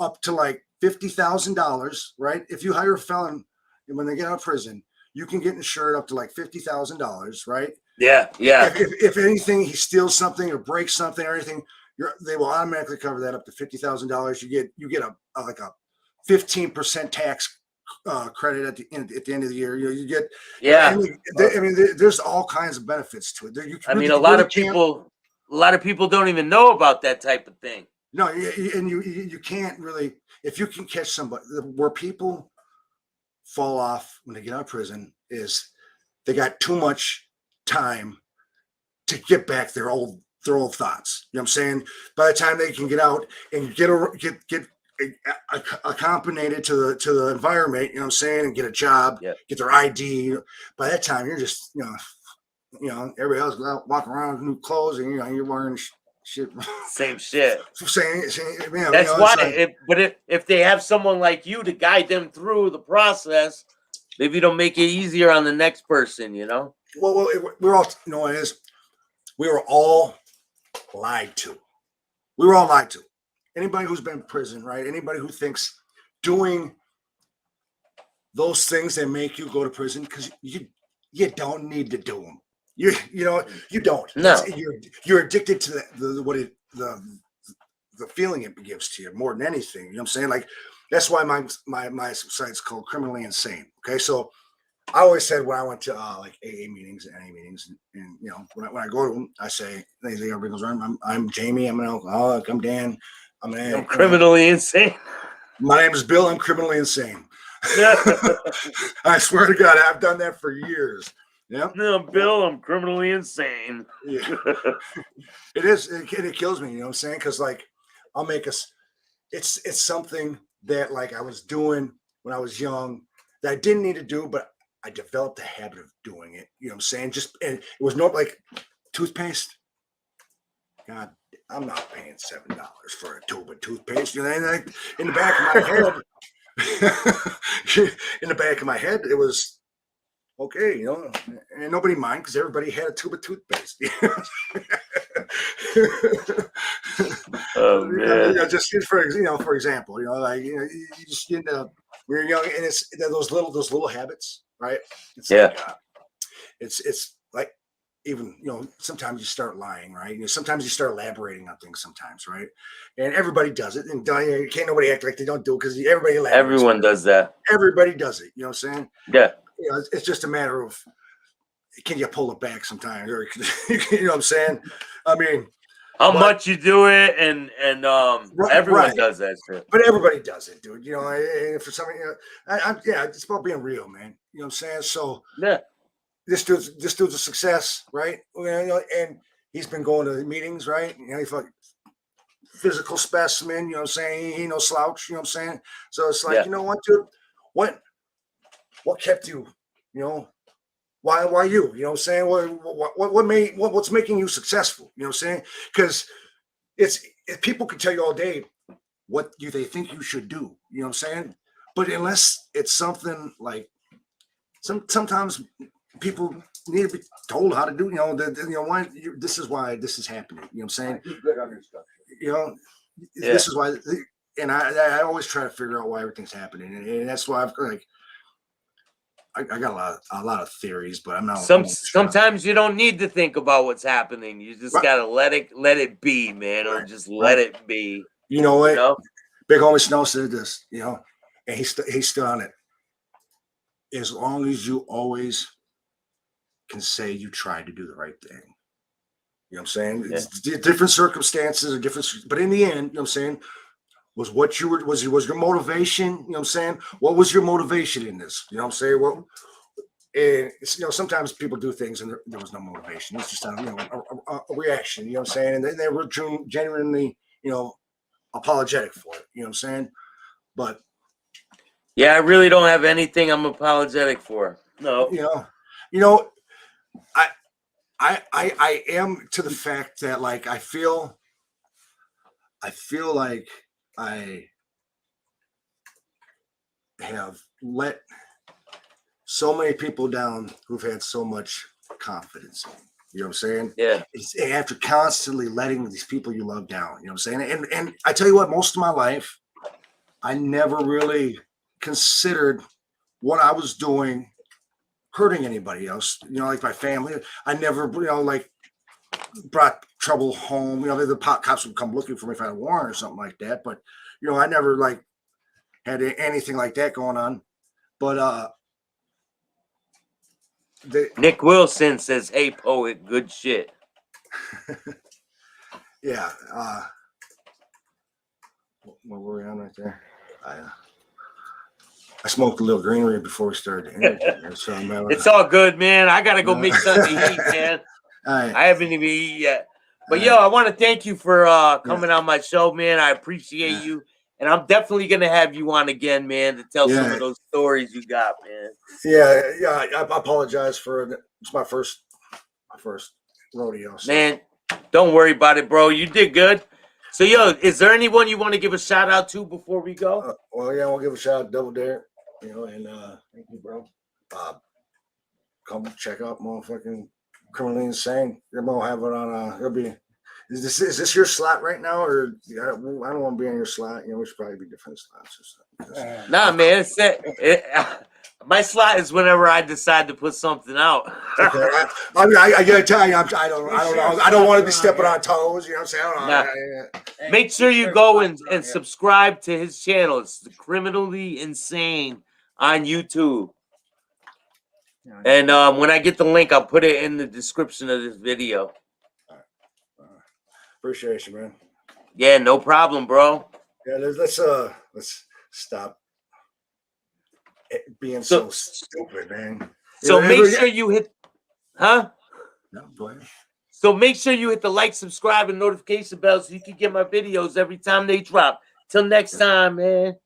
up to like $50,000, right? If you hire a felon when they get out of prison, you can get insured up to like $50,000, right? Yeah. If anything, he steals something or breaks something or anything, they will automatically cover that up to $50,000. You get a 15% tax credit at the end of the year. You get I mean, there's all kinds of benefits to it. A lot of people don't even know about that type of thing. No, and you can't really, if you can catch somebody. Where people fall off when they get out of prison is they got too much time to get back their old thoughts. You know what I'm saying? By the time they can get out and get accommodated to the environment, you know what I'm saying, and get a job, get their ID. By that time, you're just everybody else walking around with new clothes, and you're wearing shit. Same shit. That's why. But if they have someone like you to guide them through the process, maybe it'll make it easier on the next person. Well, we're all. What it is? We were all lied to. We were all lied to. Anybody who's been in prison, right? Anybody who thinks doing those things that make you go to prison, because you don't need to do them. You don't. No. You're addicted to the feeling it gives to you more than anything. You know what I'm saying? Like, that's why my site's called Criminally Insane. Okay, so I always said when I went to like AA meetings and NA meetings, and when I go to them, I say, everybody goes around, I'm Jamie, I'm an alcoholic, I'm Dan, I'm criminally insane. My name is Bill, I'm criminally insane. I swear to God, I've done that for years. Yeah. No, Bill, I'm criminally insane. Yeah. It is. It kills me, you know what I'm saying? Because like, I'll make us. It's something that like I was doing when I was young that I didn't need to do, but I developed a habit of doing it. You know what I'm saying? And it was not like toothpaste. God, I'm not paying $7 for a tube of toothpaste. In the back of my head, it was okay, and nobody mind because everybody had a tube of toothpaste. Oh man! Just for example, like you just when you're young, and it's those little habits, right? It's like, it's like even sometimes you start lying, right? Sometimes you start elaborating on things, sometimes, right? And everybody does it, and can't nobody act like they don't do it because everybody elaborates. Everyone does that. Everybody does it. You know what I'm saying? Yeah. It's just a matter of can you pull it back sometimes, or you know what I'm saying? I mean, how much you do it, and everyone does that shit. But everybody does it, dude. For something, it's about being real, man. You know what I'm saying? So yeah, this dude's a success, right? And he's been going to meetings, right? He's like physical specimen. You know what I'm saying? He no slouch. You know what I'm saying? So it's like, you know what, dude? What kept you? Why you? You know what I'm saying? What's making you successful? You know what I'm saying? Because people can tell you all day what they think you should do. You know what I'm saying? But unless it's something like sometimes people need to be told how to do. Why this is why this is happening. You know what I'm saying? This is why. And I always try to figure out why everything's happening, and that's why I got a lot of theories, but I'm not. Sometimes you don't need to think about what's happening. You just gotta let it be, man, or just let it be. You know what? Big homie Snow said this, and he's still on it. As long as you always can say you tried to do the right thing. You know what I'm saying? Yeah. It's different circumstances or different, but in the end, you know what I'm saying? Was your motivation, you know what I'm saying? What was your motivation in this? You know what I'm saying? Well, And sometimes people do things and there was no motivation. It's just a reaction. You know what I'm saying? And they were genuinely, apologetic for it. You know what I'm saying? But yeah, I really don't have anything I'm apologetic for. No. I am to the fact that like I feel like I have let so many people down who've had so much confidence. You know what I'm saying? Yeah. It's after constantly letting these people you love down. You know what I'm saying? And I tell you what, most of my life, I never really considered what I was doing hurting anybody else. Like my family. I never, like brought trouble home. The cops would come looking for me if I had a warrant or something like that. But I never like had anything like that going on. But Nick Wilson says, "Hey, poet, good shit." Yeah. What were we on right there? I smoked a little greenery before we started the interview. So it's all good, man. I gotta go make something to eat, man. Right. I haven't even eaten yet. But I want to thank you for coming on my show, man. I appreciate you. And I'm definitely gonna have you on again, man, to tell some of those stories you got, man. Yeah. I apologize for it's my first rodeo. So. Man, don't worry about it, bro. You did good. So, is there anyone you want to give a shout out to before we go? We'll give a shout out to Double Dare, and thank you, bro. Come check out motherfucking Criminally Insane. We'll have it on. It'll be. Is this your slot right now, or I don't want to be on your slot? We should probably be different slots or something. Nah, man, my slot is whenever I decide to put something out. Okay. I gotta tell you, I don't want to be stepping on toes. You know what I'm saying? Make sure you go and subscribe to his channel. It's Criminally Insane on YouTube. And when I get the link, I'll put it in the description of this video. Appreciate you, man. Yeah, no problem, bro. Yeah, let's stop being so stupid, man. So make sure you hit, huh? No, go ahead. So make sure you hit the like, subscribe, and notification bell so you can get my videos every time they drop. Till next time, man.